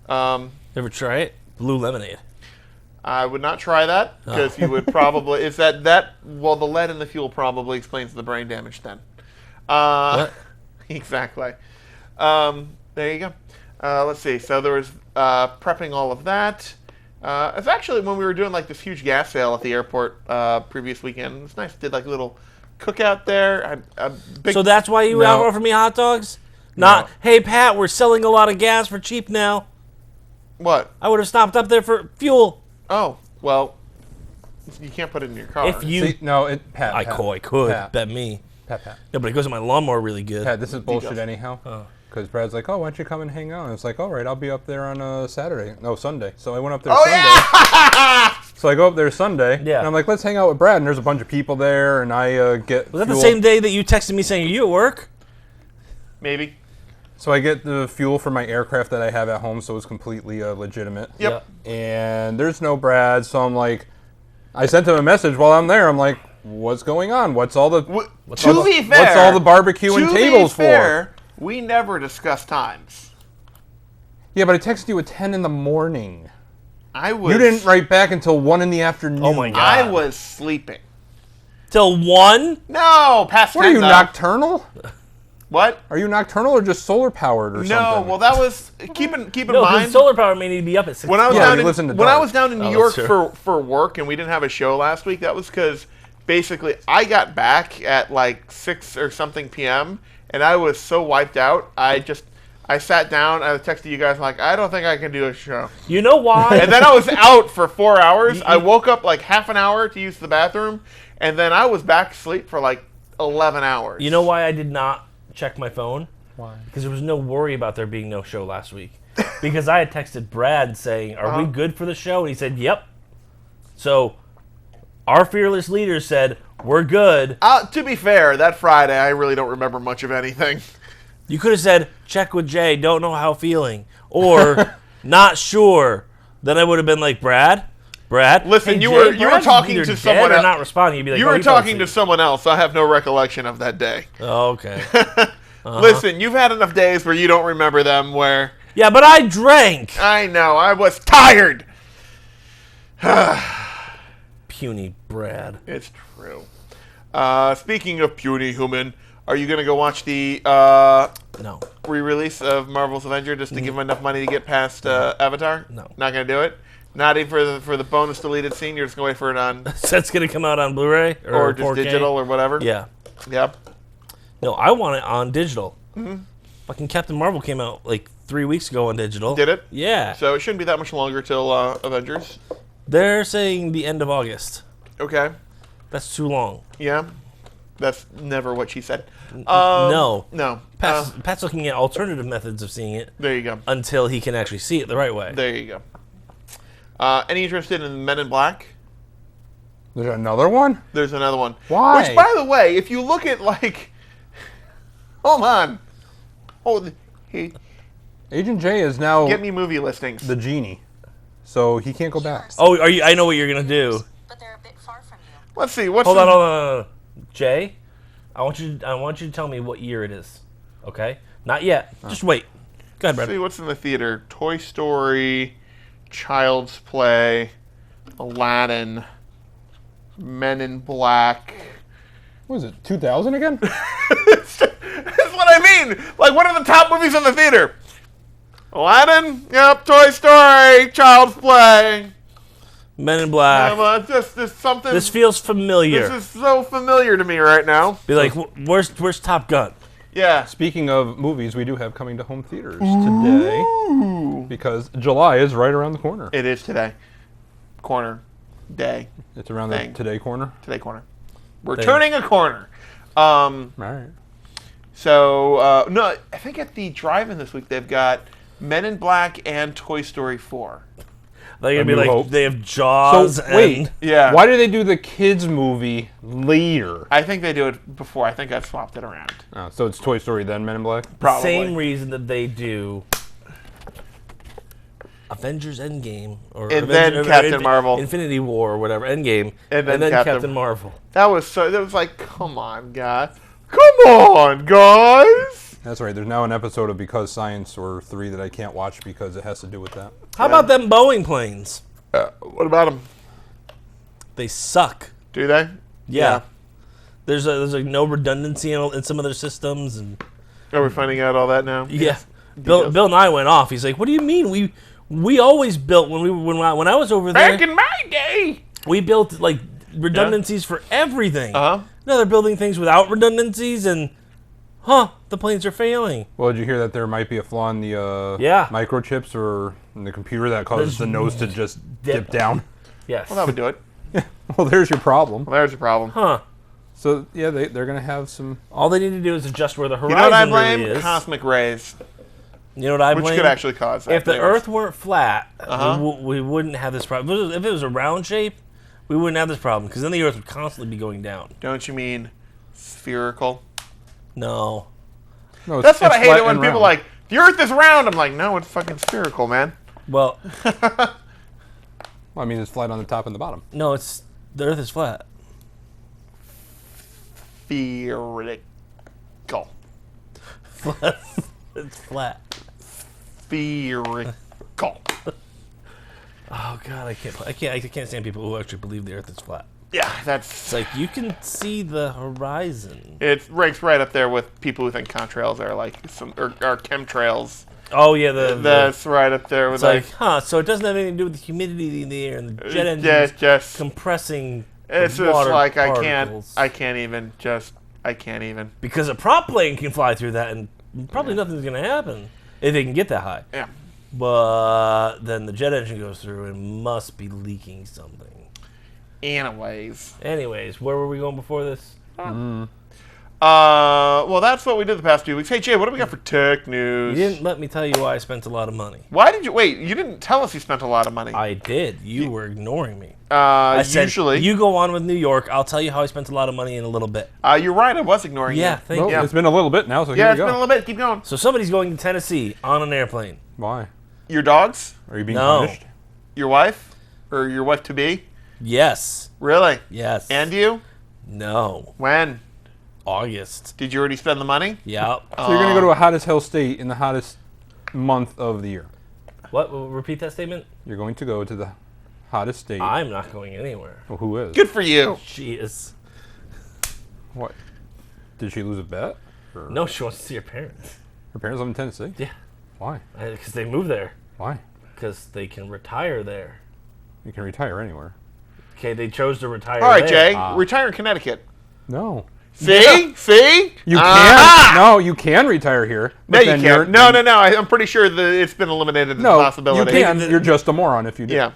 Ever try it? Blue lemonade. I would not try that because you would probably well, the lead in the fuel probably explains the brain damage then. What? Exactly. There you go. Let's see. So there was prepping all of that. It's actually when we were doing like this huge gas sale at the airport previous weekend. It was nice. Did like a little cookout there. So that's why you offer me hot dogs? Not, hey, Pat, we're selling a lot of gas for cheap now. What? I would have stopped up there for fuel. Oh, well, you can't put it in your car. If you... See, no, Pat. I could. Pat. Bet me. Pat. No, but it goes in my lawnmower really good. Pat, this is bullshit anyhow. Because Brad's like, oh, why don't you come and hang out? And it's like, all right, I'll be up there on Sunday. So I went up there Sunday. Yeah! So I go up there Sunday. Yeah. And I'm like, let's hang out with Brad. And there's a bunch of people there. And I get Was that the fuel. same day that you texted me saying, are you at work? Maybe. So I get the fuel for my aircraft that I have at home, so it's completely legitimate. Yep. And there's no Brad, so I'm like, I sent him a message while I'm there. I'm like, what's going on? What's all the What's all the barbecue and tables for? We never discuss times. Yeah, but I texted you at 10 in the morning. You You didn't write back until 1 in the afternoon. Oh my God. I was sleeping. Till 1? No, past What 10, are you, though. nocturnal? What? Are you nocturnal or just solar powered or something? No, well, that was keep in No, mind. because solar power may need to be up at 6. When I was Yeah, down he lives in the when I dark. was down in New Oh, York that's true. for work and we didn't have a show last week, that was because basically I got back at like 6 or something p.m. and I was so wiped out. I sat down. I texted you guys like, I don't think I can do a show. You know why? And then I was out for 4 hours. I woke up like half an hour to use the bathroom, and then I was back asleep for like 11 hours. You know why I did not check my phone? Why? Because there was no worry about there being no show last week. Because I had texted Brad saying, are we good for the show? And he said, yep. So our fearless leader said, we're good. To be fair, that Friday I really don't remember much of anything. You could have said, check with Jay, don't know how feeling. Or, not sure. Then I would have been like, Brad? Listen, hey, you Jay, were Brad's talking either to dead someone or else. not responding. You'd be like, You oh, were he fell talking to asleep. someone else. I have no recollection of that day. Oh, okay. Listen, you've had enough days where you don't remember them where... Yeah, but I drank. I know, I was tired. Puny Brad. It's true. Speaking of puny human, are you going to go watch the No. re-release of Marvel's Avenger just to give him enough money to get past Avatar? No. Not going to do it? Not even for the bonus deleted scene? You're just going to wait for it on... So that's going to come out on Blu-ray? or just 4K? digital or whatever? Yeah. Yep. No, I want it on digital. Fucking Captain Marvel came out like 3 weeks ago on digital. Did it? Yeah. So it shouldn't be that much longer till Avengers. They're saying the end of August. Okay. That's too long. Yeah. That's never what she said. No. No. Pat's looking at alternative methods of seeing it There you go. until he can actually see it the right way. There you go. Any interested in Men in Black? There's another one? There's another one. Why? Which, by the way, if you look at like... Hold on. Hey, Agent J is now get me movie listings. the genie. So he can't go back. Oh, are you? I know what you're gonna do. But they're a bit far from you. Let's see. What's Hold the- on, hold on. Jay, I want you to tell me what year it is. Okay? Not yet. Just wait. Go ahead, See Brad. what's in the theater. Toy Story, Child's Play, Aladdin, Men in Black. What is it, 2000 again? That's what I mean. Like, what are the top movies in the theater? Aladdin, yep. Toy Story, Child's Play. Men in Black. There's something. This feels familiar. This is so familiar to me right now. Be like, where's Top Gun? Yeah. Speaking of movies, we do have coming to home theaters today because July is right around the corner. It is today. Corner. Day. It's around Thing. the today corner. Today corner. We're Thing. turning a corner. All right. So, no, I think at the drive-in this week they've got Men in Black and Toy Story 4. They're gonna A be New like, Hope. they have Jaws. So wait, and Yeah. why do they do the kids movie later? I think they do it before. I think I swapped it around. Oh, so it's Toy Story then Men in Black. Probably. same reason that they do Avengers Endgame or And then Captain Marvel. Infinity War or whatever Endgame, And and then then Captain- Captain Marvel. That was like, come on, guys. Come on, guys. That's right. There's now an episode of Because Science or 3 that I can't watch because it has to do with that. How about them Boeing planes? What about them? They suck. Do they? Yeah. There's no redundancy in some of their systems, and Are we finding out all that now? yeah. Bill and I went off. He's like, "What do you mean? We always built when I was over there. Back in my day. We built like redundancies for everything. Uh-huh. Now they're building things without redundancies, and the planes are failing. Well, did you hear that there might be a flaw in the microchips or in the computer that causes the nose to just dip down? Yes. Well, that would do it. Well, there's your problem. Well, there's a problem. So, yeah, they're going to have some... All they need to do is adjust where the horizon You know what I blame? really is. Cosmic rays. You know what I Which blame? could actually cause that. If the Yes. Earth weren't flat, we wouldn't have this problem. If it was a round shape, we wouldn't have this problem because then the Earth would constantly be going down. Don't you mean spherical? No. No, That's what I hate flat it when and people round. like, the Earth is round. I'm like, no, it's fucking spherical, man. Well, Well, I mean, it's flat on the top and the bottom. no, the Earth is flat. Spherical. It's flat. Spherical. Oh God, I can't stand people who actually believe the Earth is flat. Yeah, It's that's... like you can see the horizon. It ranks right up there with people who think contrails are like or chemtrails. Oh yeah, That's right up there with it's like, so it doesn't have anything to do with the humidity in the air and the jet engines yeah, just compressing. it's the just water like particles. I can't even. Because a prop plane can fly through that, and probably nothing's gonna happen if they can get that high. Yeah. But then the jet engine goes through and must be leaking something. Anyways, where were we going before this? Well, that's what we did the past 2 weeks. Hey, Jay, what do we got for tech You news? didn't let me tell you why I spent a lot of money. Why did you wait? You didn't tell us you spent a lot of money. I did. You were ignoring me. I said, Usually, you go on with New York. I'll tell you how I spent a lot of money in a little bit. you're right. I was ignoring Yeah, you. thank Well, you. it's been a little bit now, so Yeah, here it's we been a go. little bit. Keep going. So somebody's going to Tennessee on an airplane. Why? Your dogs, Are you being No. punished? your wife, or your wife to be? Yes. Really? Yes. And you? No. When? August. Did you already spend the money? Yep. So you're going to go to a hot as hell state in the hottest month of the year. What? Repeat that statement? You're going to go to the hottest state. I'm not going anywhere. Well, who is? Good for you. She is. What? Did she lose a bet? Or No, she wants to see her parents. her parents live in Tennessee? Yeah. Why? Because they moved there. Why? Because they can retire there. You can retire anywhere. Okay, they chose to retire All right, there. Jay. Retire in Connecticut. No. See? See? You Ah! can. No, you can retire here. No, but you then can't. No. I'm pretty sure that it's been eliminated as a No, possibility. you can. You're just a moron if you do. Yeah.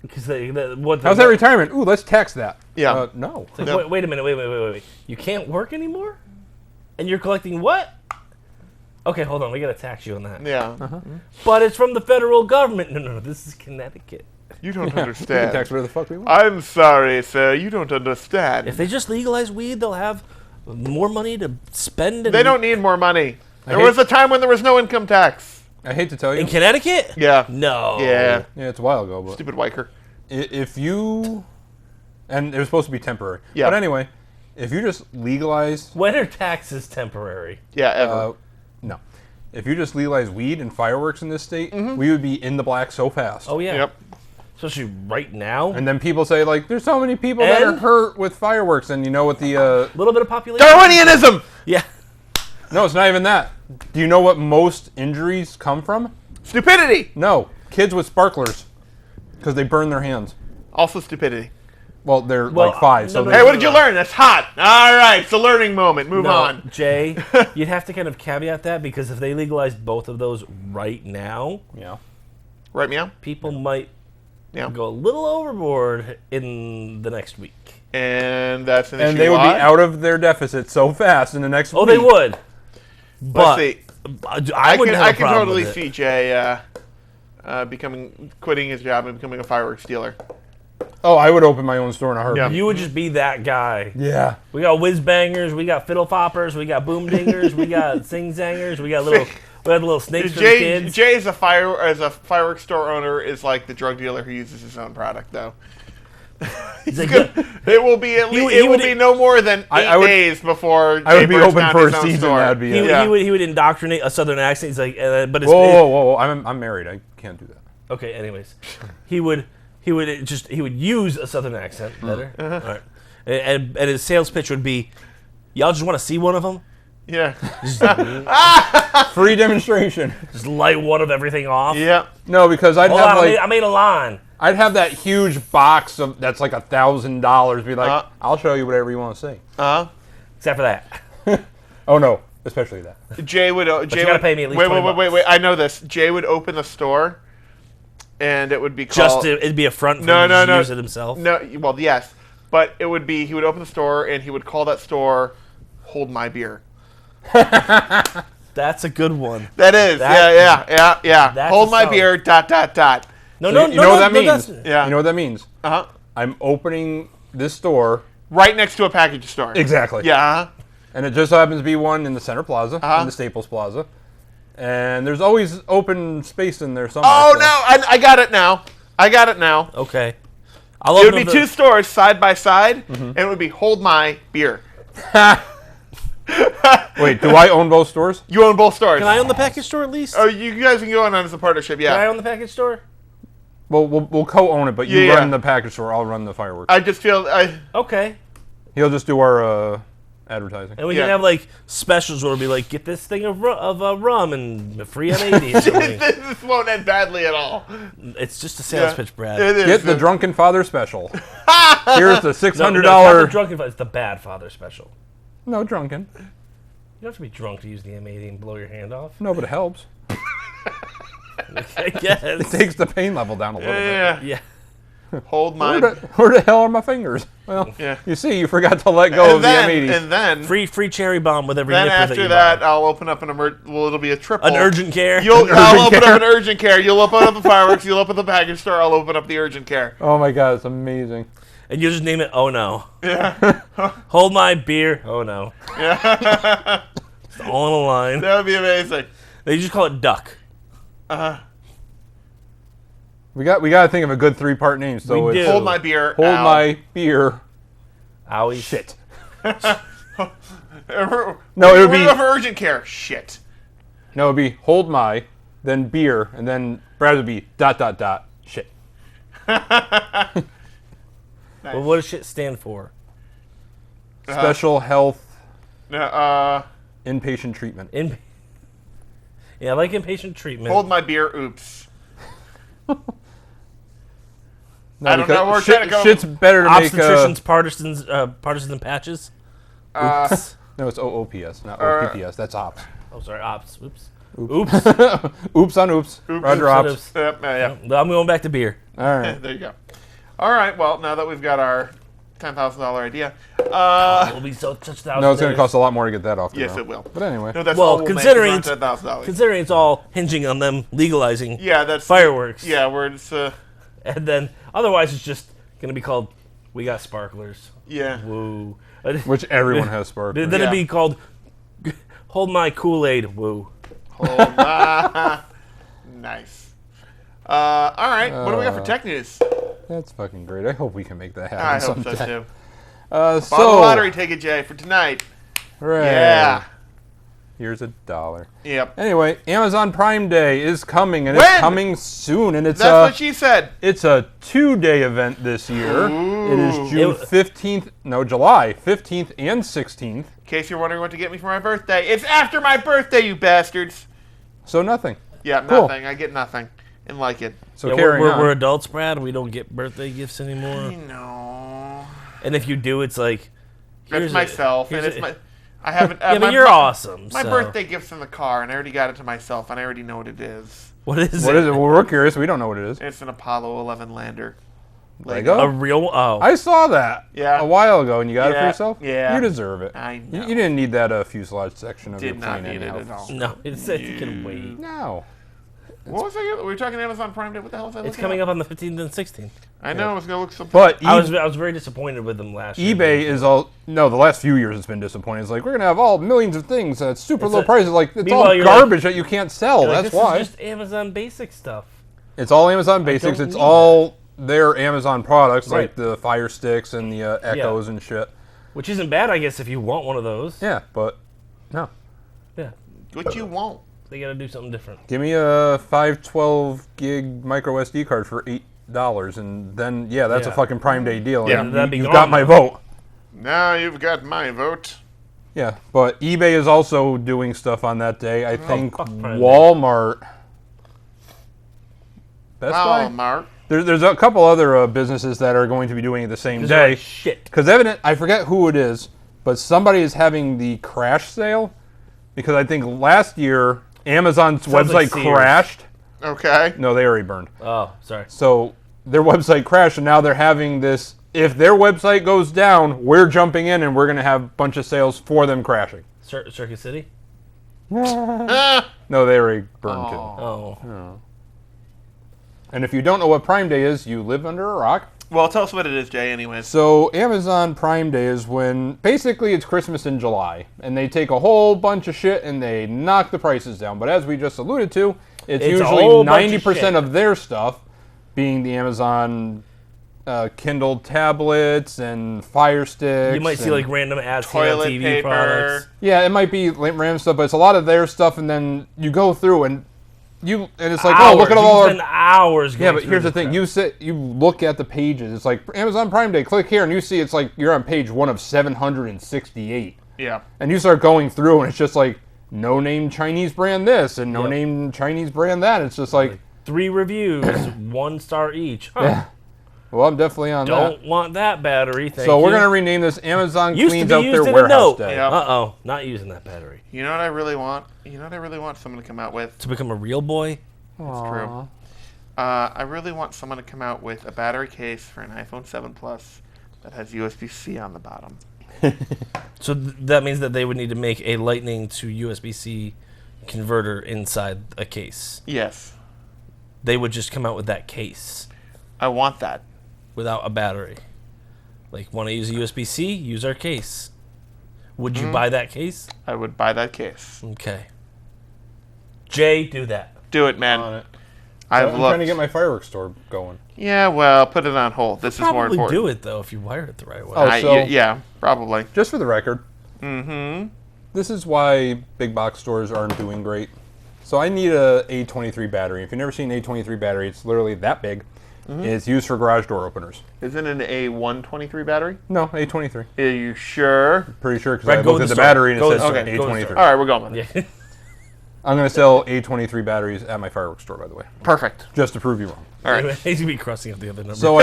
Because How's that retirement? Ooh, let's tax that. Yeah. No. It's like, No. wait a minute. Wait. You can't work anymore? And you're collecting what? Okay, hold on. We got to tax you on that. Yeah. But it's from the federal government. No. This is Connecticut. You don't We can understand. tax whatever the fuck we want. I'm sorry, sir. You don't understand. If they just legalize weed, they'll have more money to spend. They don't need more money. There hate- was a time when there was no income tax. I hate to tell you. In Connecticut? Yeah. No. Yeah. Yeah, it's a while ago, but Stupid Weicker. if you, and it was supposed to be temporary. Yeah. But anyway, if you just legalize, When are taxes temporary? Yeah, ever. no, if you just legalize weed and fireworks in this state, we would be in the black so fast. Oh yeah. Yep. Especially right now. And then people say like, there's so many people that are And- hurt with fireworks, and you know what the A little bit of population. Darwinianism! Yeah. no, it's not even that. Do you know what most injuries come from? Stupidity! No, kids with sparklers, because they burn their hands. Also stupidity. Well, they're Well, like 5. So no, they- Hey, what did you learn? That's hot. All right, it's a learning moment. Move No, on. Jay, you'd have to kind of caveat that because if they legalized both of those right now, yeah. Right, meow? people might Yeah. go a little overboard in the next week. And that's an And issue. they would why? be out of their deficit so fast in the next Oh, week. they would. Let's But see. I wouldn't have I a can problem totally with it. see Jay quitting his job and becoming a fireworks dealer. Oh, I would open my own store in a heartbeat. Yeah. You would just be that guy. Yeah. We got whiz bangers, we got fiddle poppers, we got boom dingers, we got sing zangers, we got little snakes for the Jay, kids. Jay as a fireworks store owner is like the drug dealer who uses his own product, though. He's like, It will be at least. he It will would- be no more than 8 I would- days before I would Jay be Bird's open found for his a own season. store. That'd be he, it. Yeah. he would indoctrinate a Southern accent. He's like, but it's Whoa! I'm married. I can't do that. okay. Anyways, he would use a Southern accent better. Uh-huh. All right, and his sales pitch would be, y'all just want to see one of them. Yeah. Free demonstration. Just light one of everything off. Yeah. No, because I'd Hold have on, like I made a line. I'd have that huge box of that's like $1,000. Be like, Uh. I'll show you whatever you want to see. Except for that. Oh no, especially that. Jay would. Jay you gotta would pay me at least wait, 20 wait. I know this. Jay would open the store, and it would be called. It'd be a front for No, him no, to no. use it himself. No, well, yes, but it would be he would open the store and he would call that store "Hold My Beer." That's a good one. That is, yeah. That's Hold a my solid- beer. ... No, So no, you no, know no, what that no, means? that's- Yeah. You know what that means? Uh-huh. I'm opening this store Right next to a package store. exactly. Yeah. Uh-huh. And it just happens to be one in the Center Plaza, in the Staples Plaza, and there's always open space in there somewhere. Oh so- no! I got it now. Okay. I'll It open would be up the- two stores side by side, Mm-hmm. and it would be Hold My Beer. Wait, do I own both stores? You own both stores. Can I own the package store at least? Oh, you guys can go on as a partnership. Can I Yeah. own the package store? Well, we'll co-own it, but you Yeah. run the package store. I'll run the fireworks. I just feel Okay. He'll just do our advertising. And we Yeah. can have like specials where it'll be like, get this thing of rum and free M80 or something. this won't end badly at all. It's just a sales Yeah. pitch, Brad. It is. Get the Drunken Father special. Here's the No, $600. no, it's not the drunken father. It's the bad father special. No, drunken. You don't have to be drunk to use the M80 and blow your hand off. No, but it helps. I guess. Takes the pain level down a little bit. Yeah. Yeah. Hold my. Where the hell are my fingers? Well, Yeah. you see, you forgot to let go of the M80. And then Free cherry bomb with every then nipper after that you that, buy. I'll open up well, it'll be a triple. An urgent care. I'll open up an urgent care. You'll open up the fireworks. You'll open the package store. I'll open up the urgent care. Oh my god, it's amazing. And you just name it, oh no. Yeah. Hold my beer, oh no. Yeah. It's all in a line. That would be amazing. They just call it duck. We got to think of a good 3-part name. So We it's do. Hold my beer. Hold ow. my beer. Owie. Shit. No, No, it would We're be going for urgent care. Shit. no, it'd be hold my, then beer, and then Brad would be ... Shit. Well, what does shit stand for? Special health No, inpatient treatment. Yeah, I like inpatient treatment. hold my beer. Oops. No, I don't because know, we're trying to go- Shit's better to make. Obstetricians, partisans and patches. Oops. No, it's OOPS, not OPPS. That's ops. Oh, sorry, ops. Oops. Oops on oops. Roger ops. Oops. Yeah. I'm going back to beer. All right. There you go. All right. Well, now that we've got our $10,000 idea, It'll be such thousands. No, it's going to cost a lot more to get that off the yes, ground. it will. But anyway. No, that's Well, all we'll considering make is around $10,000. Considering it's all hinging on them legalizing Yeah, that's fireworks. Yeah, where it's And then otherwise it's just going to be called We Got Sparklers. yeah. Woo. Which everyone has sparklers. Then Yeah. it'd be called Hold My Kool-Aid. Woo. Hold my. Nice. All right. What do we got for tech news? That's fucking great. I hope we can make that happen I hope someday. so too. So, Bottle lottery ticket, Jay, for tonight. hooray. Yeah. Here's $1. Yep. Anyway, Amazon Prime Day is coming, and When? it's coming soon, and it's That's what she said. it's a 2-day event this year. It is June It- 15th, no, July 15th and 16th. In case you're wondering what to get me for my birthday, it's after my birthday, you bastards. So nothing. Yeah, Cool. nothing. I get nothing and like it. So Yeah, carrying on. we're adults, Brad. We don't get birthday gifts anymore. No. And if you do, it's like That's here's myself, and here's it's my. I haven't. Yeah, my, but you're awesome. My so. birthday gift's in the car, and I already got it to myself, and I already know what it is. What is What it? is it? Well, we're curious. We don't know what it is. It's an Apollo 11 lander. Lego? A real? Oh, I saw that Yeah. a while ago, and you got it for Yeah, yourself? yeah. You deserve it. I know. You didn't need that fuselage section of Did your not plane need it anyhow. at all. no. It's you can wait. No. What was I? We were talking Amazon Prime Day. What the hell is that? It's coming up on the 15th and 16th. I know. It's gonna look something. But I was very disappointed with them last year. eBay is all no. The last few years it's been disappointing. It's like we're gonna have all millions of things at super It's low a- prices. Like it's Meanwhile, all you're garbage that you can't sell. Like, That's this why is just Amazon basic stuff. it's all Amazon Basics. don't It's need all their Amazon products, Right. like the Fire Sticks and the Echoes and shit. Which isn't bad, I guess, if you want one of those. Yeah, but no. Yeah. What you want? They got to do something different. Give me a 512 gig micro SD card for $8, and then that's a Yeah. fucking Prime Day deal. Yeah. and That'd be you've gone got my now. vote. Now you've got my vote. Yeah, but eBay is also doing stuff on that day. I think fuck Prime Day. Walmart, Best Buy. Walmart. There's a couple other businesses that are going to be doing it the same 'Cause they're day. like, shit. Because I forget who it is, but somebody is having the crash sale. Because I think last year Amazon's Sounds like website Sears. crashed. Okay. No, they already burned. Oh, sorry. So their website crashed, and now they're having this. If their website goes down, we're jumping in, and we're going to have a bunch of sales for them crashing. Circuit City? Ah, No, they already burned too. Oh. And if you don't know what Prime Day is, you live under a rock. well, tell us what it is, Jay. Anyways. So Amazon Prime Day is when basically it's Christmas in July, and they take a whole bunch of shit and they knock the prices down. But as we just alluded to, it's a usually whole bunch of 90% shit. of their stuff being the Amazon Kindle tablets and Fire Sticks. You might see and- like random ads on Toilet TV paper. products. yeah, it might be random stuff, but it's a lot of their stuff, and then you go through and it's like, oh, look at all You our spend hours going Yeah, but through here's the this thing. crap. You look at the pages. It's like Amazon Prime Day. Click here, and you see it's like you're on page 1 of 768, Yeah. and you start going through, and it's just like no name Chinese brand this and no Yep. name Chinese brand that. It's just like, 3 reviews, 1 star each. Huh. yeah. Well, I'm definitely on Don't want that battery. that. Thank So we're you. gonna rename this Amazon Used to Cleans be Out used Their in a Warehouse note. Day. Yeah. Uh-oh, not using that battery. You know what I really want? You know what I really want someone to come out with? To become a real boy? It's true. I really want someone to come out with a battery case for an iPhone 7 Plus that has USB-C on the bottom. So that means that they would need to make a Lightning to USB-C converter inside a case. Yes. They would just come out with that case I want that. without a battery. Like, want to use a USB-C? Use our case. Would you buy that case? I would buy that case. Okay. Jay, do that. Do it, man. On it. I've I'm looked. trying to get my fireworks store going. Yeah, well, put it on hold. This is more Probably important. do it, though, if you wire it the right way. Oh, so- yeah, probably. Just for the record. Mm-hmm. This is why big box stores aren't doing great. So I need a A23 battery. If you've never seen an A23 battery, it's literally that big. It's used for garage door openers. Isn't it a 123 battery? No, A23. Are you sure? Pretty sure because Right, I go looked to at the the store. battery and Go it to says the store. Go to the A23. store. All right, we're going with it. Yeah. I'm going to sell A23 batteries at my fireworks store, by the way, Perfect. just to prove you wrong. All right. He's going to be crossing out the other number. So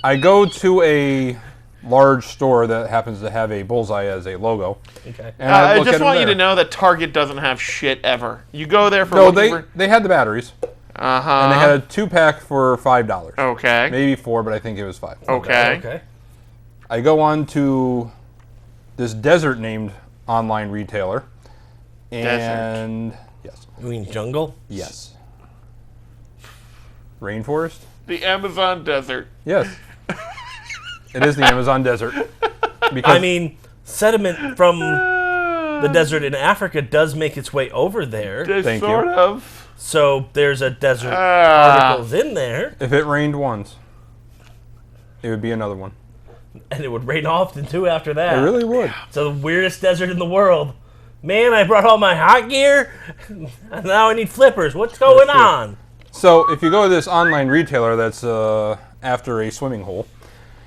I go to a large store that happens to have a bullseye as a logo. okay. And I look just at 'em want you there. to know that Target doesn't have shit ever. You go there for No, looking for... they had the batteries, Uh-huh. and they had a 2-pack for $5. Okay. Maybe 4, but I think it was 5. Okay. Okay. I go on to this desert named online retailer. And yes. You mean jungle? Yes. Rainforest? The Amazon desert. Yes. It is the Amazon desert. Because I mean, sediment from the desert in Africa does make its way over there. They Thank you. sort of. So there's a desert Ah. particles in there, if it rained once, it would be another one. and it would rain often too after that. It really would. So the weirdest desert in the world. Man, I brought all my hot gear, and now I need flippers. What's going That's true. on? So if you go to this online retailer that's after a swimming hole,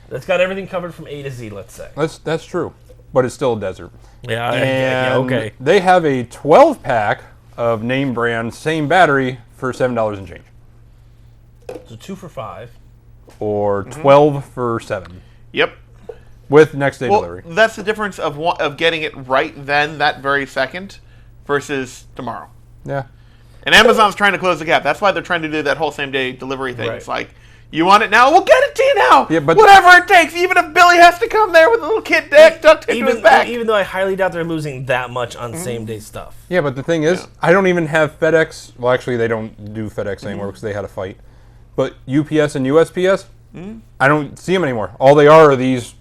That's got everything covered from A to Z, let's say. that's true. But it's still a desert. Yeah, And okay. they have a 12-pack of name brand, same battery, for $7 and change. So 2 for $5. Or 12 for $7. Yep. With next day Well, delivery. that's the difference of getting it right then, that very second, versus tomorrow. Yeah. And Amazon's trying to close the gap. That's why they're trying to do that whole same day delivery thing. Right. It's like, you want it now? We'll get it to you now. Yeah, but- whatever it takes, even if Billy has to come there with a little kid ducked into his back. Even though I highly doubt they're losing that much on same day stuff. Yeah, but the thing is, I don't even have FedEx. Well, actually, they don't do FedEx anymore because they had a fight. But UPS and USPS, I don't see them anymore. All they are these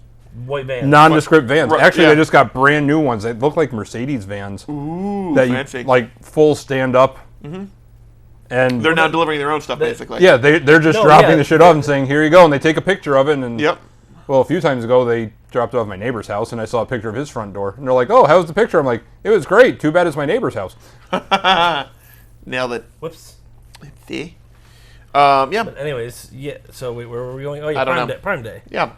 White van. nondescript vans. Right, Actually, yeah. they just got brand new ones. They look like Mercedes vans. Ooh, that fancy. you like full stand up. And They're now delivering their own stuff, basically. yeah, they're just No, dropping yeah. the shit off and saying, here you go, and they take a picture of it. And Yep. well, a few times ago, they dropped it off my neighbor's house, and I saw a picture of his front door. And they're like, oh, how's the picture? I'm like, it was great. Too bad it's my neighbor's house. Nailed it. Whoops. See? Yeah. But anyways, yeah. So where were we going? Oh yeah, I don't Prime know. Day. Prime Day. Yeah.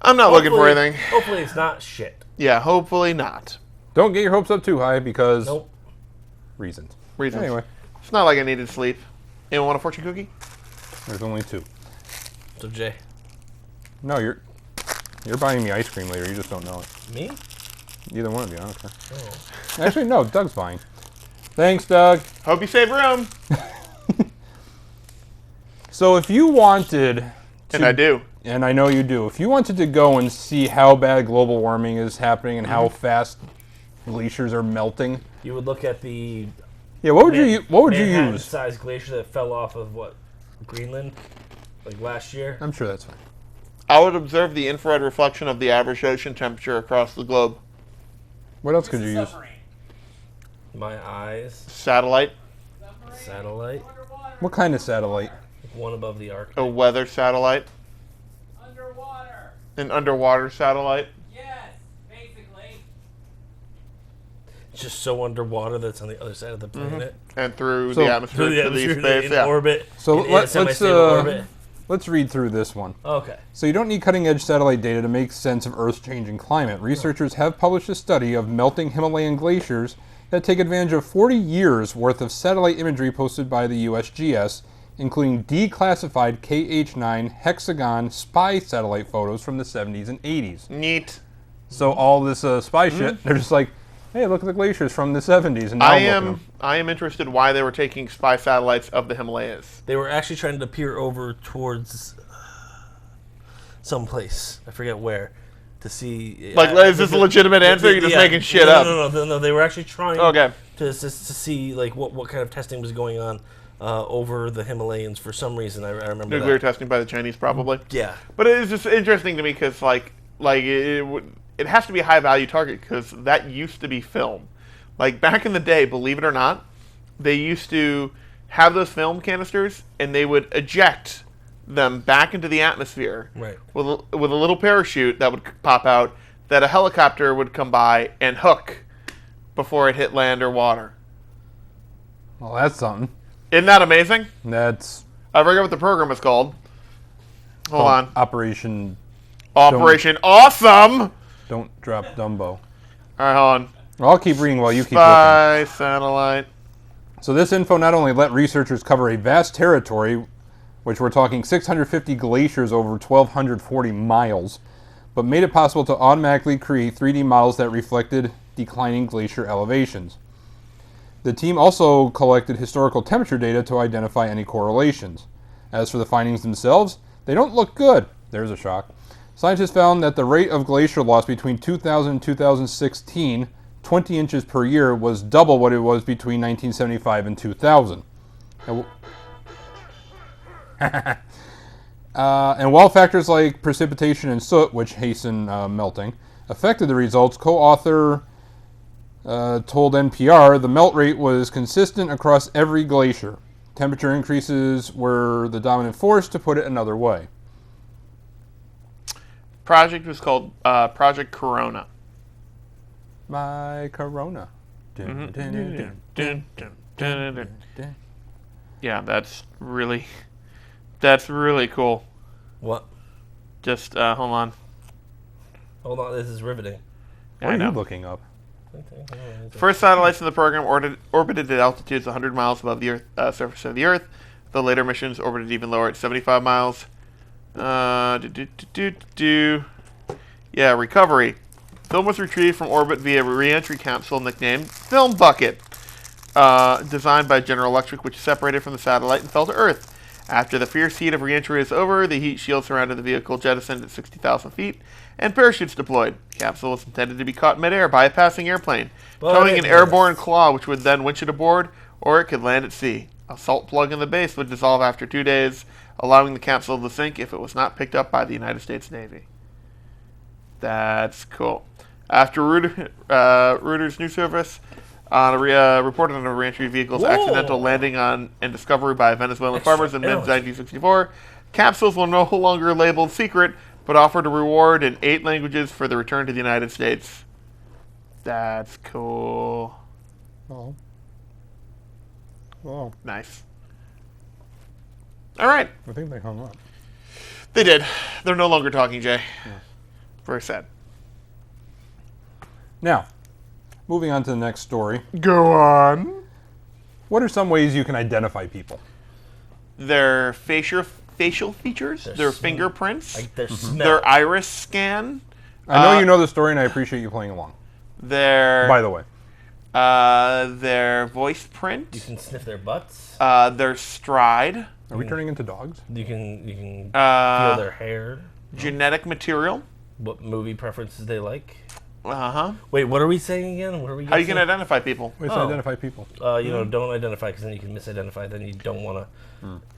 I'm not looking for anything. Hopefully it's not shit. Yeah, hopefully not. Don't get your hopes up too high because Nope. reasons. Reasons. Anyway, It's not like I needed sleep. Anyone want a fortune cookie? there's only 2. So Jay, No, you're buying me ice cream later. You just don't know it. me? Either one of you. I don't care. Oh. Actually, no. Doug's buying. Thanks, Doug. Hope you save room. So if you wanted, And I do. and I know you do, if you wanted to go and see how bad global warming is happening and how fast glaciers are melting, You would look at the yeah, what would you use? Manhattan-sized glacier that fell off of Greenland, like last year. I'm sure that's fine. I would observe the infrared reflection of the average ocean temperature across the globe. What else could you use? My eyes, Satellite, satellite, What kind of satellite? one above the arc. a weather satellite, Underwater. an underwater satellite. Yes, basically. It's just so underwater that's on the other side of the planet. And through So- the atmosphere Through the to the atmosphere, space. in Yeah. orbit. So in let's semi-stable orbit. let's read through this one. Okay. So you don't need cutting-edge satellite data to make sense of Earth's changing climate. Researchers have published a study of melting Himalayan glaciers that take advantage of 40 years worth of satellite imagery posted by the USGS, including declassified KH-9 hexagon spy satellite photos from the 70s and 80s. Neat. So all this spy shit, they're just like, hey, look at the glaciers from the 70s. And now I look at 'em. am interested why they were taking spy satellites of the Himalayas. They were actually trying to peer over towards someplace. I forget where. To see. Like, is this a legitimate answer? You're just making shit up. No. They were actually trying Okay. to see like what kind of testing was going on over the Himalayas for some reason. I remember Nuclear that. testing by the Chinese, probably. Yeah. But it is just interesting to me because, it has to be a high value target because that used to be film. Like back in the day, believe it or not, they used to have those film canisters and they would eject them back into the atmosphere Right. with a little parachute that would pop out that a helicopter would come by and hook before it hit land or water. Well, that's something. Isn't that amazing? That's I forget what the program is called. Hold on. Operation Operation Awesome! Don't Drop Dumbo. All right, hold on. Well, I'll keep reading while you keep looking. Spy satellite. So this info not only let researchers cover a vast territory, which we're talking 650 glaciers over 1,240 miles, but made it possible to automatically create 3D models that reflected declining glacier elevations. The team also collected historical temperature data to identify any correlations. As for the findings themselves, they don't look good. There's a shock. Scientists found that the rate of glacier loss between 2000 and 2016, 20 inches per year, was double what it was between 1975 and 2000. And while factors like precipitation and soot, which hasten melting, affected the results, co-author told NPR the melt rate was consistent across every glacier. Temperature increases were the dominant force, to put it another way. Project was called Project Corona. My Corona. Dun, dun, dun, dun. Dun, dun, dun, dun. Yeah, that's really cool. What? Just hold on. Hold on. This is riveting. What I are you know. looking up? First satellites in the program orbited at altitudes 100 miles above the surface of the Earth. The later missions orbited even lower at 75 miles. Yeah, recovery. Film was retrieved from orbit via a re-entry capsule nicknamed Film Bucket, designed by General Electric, which separated from the satellite and fell to Earth. After the fierce heat of re-entry is over, the heat shield surrounding the vehicle jettisoned at 60,000 feet, and parachutes deployed. The capsule was intended to be caught midair by a passing airplane, Well, I towing an didn't know airborne claw, which would then winch it aboard, or it could land at sea. A salt plug in the base would dissolve after 2 days, allowing the capsule to sink if it was not picked up by the United States Navy. That's cool. After Reuters news service reported on a reentry vehicle's accidental landing on and discovery by Venezuelan farmers in mid-1964. Capsules were no longer labeled secret, but offered a reward in 8 languages for the return to the United States. That's cool. Oh. Oh. Nice. All right. I think they hung up. They did. They're no longer talking, Jay. Very sad. Now, moving on to the next story. Go on. What are some ways you can identify people? Their facial features, their fingerprints, Like their smell. their iris scan, I know you know the story, and I appreciate you playing along. their By the way. their voice You print, can sniff their butts. their stride, Are we turning into dogs? You can feel their hair. genetic material. What movie preferences they like. Uh-huh. Wait, what are we saying again? What are we? How you guessing? can identify people? Ways to Oh. identify people. You know, don't identify because then you can misidentify. Then you don't want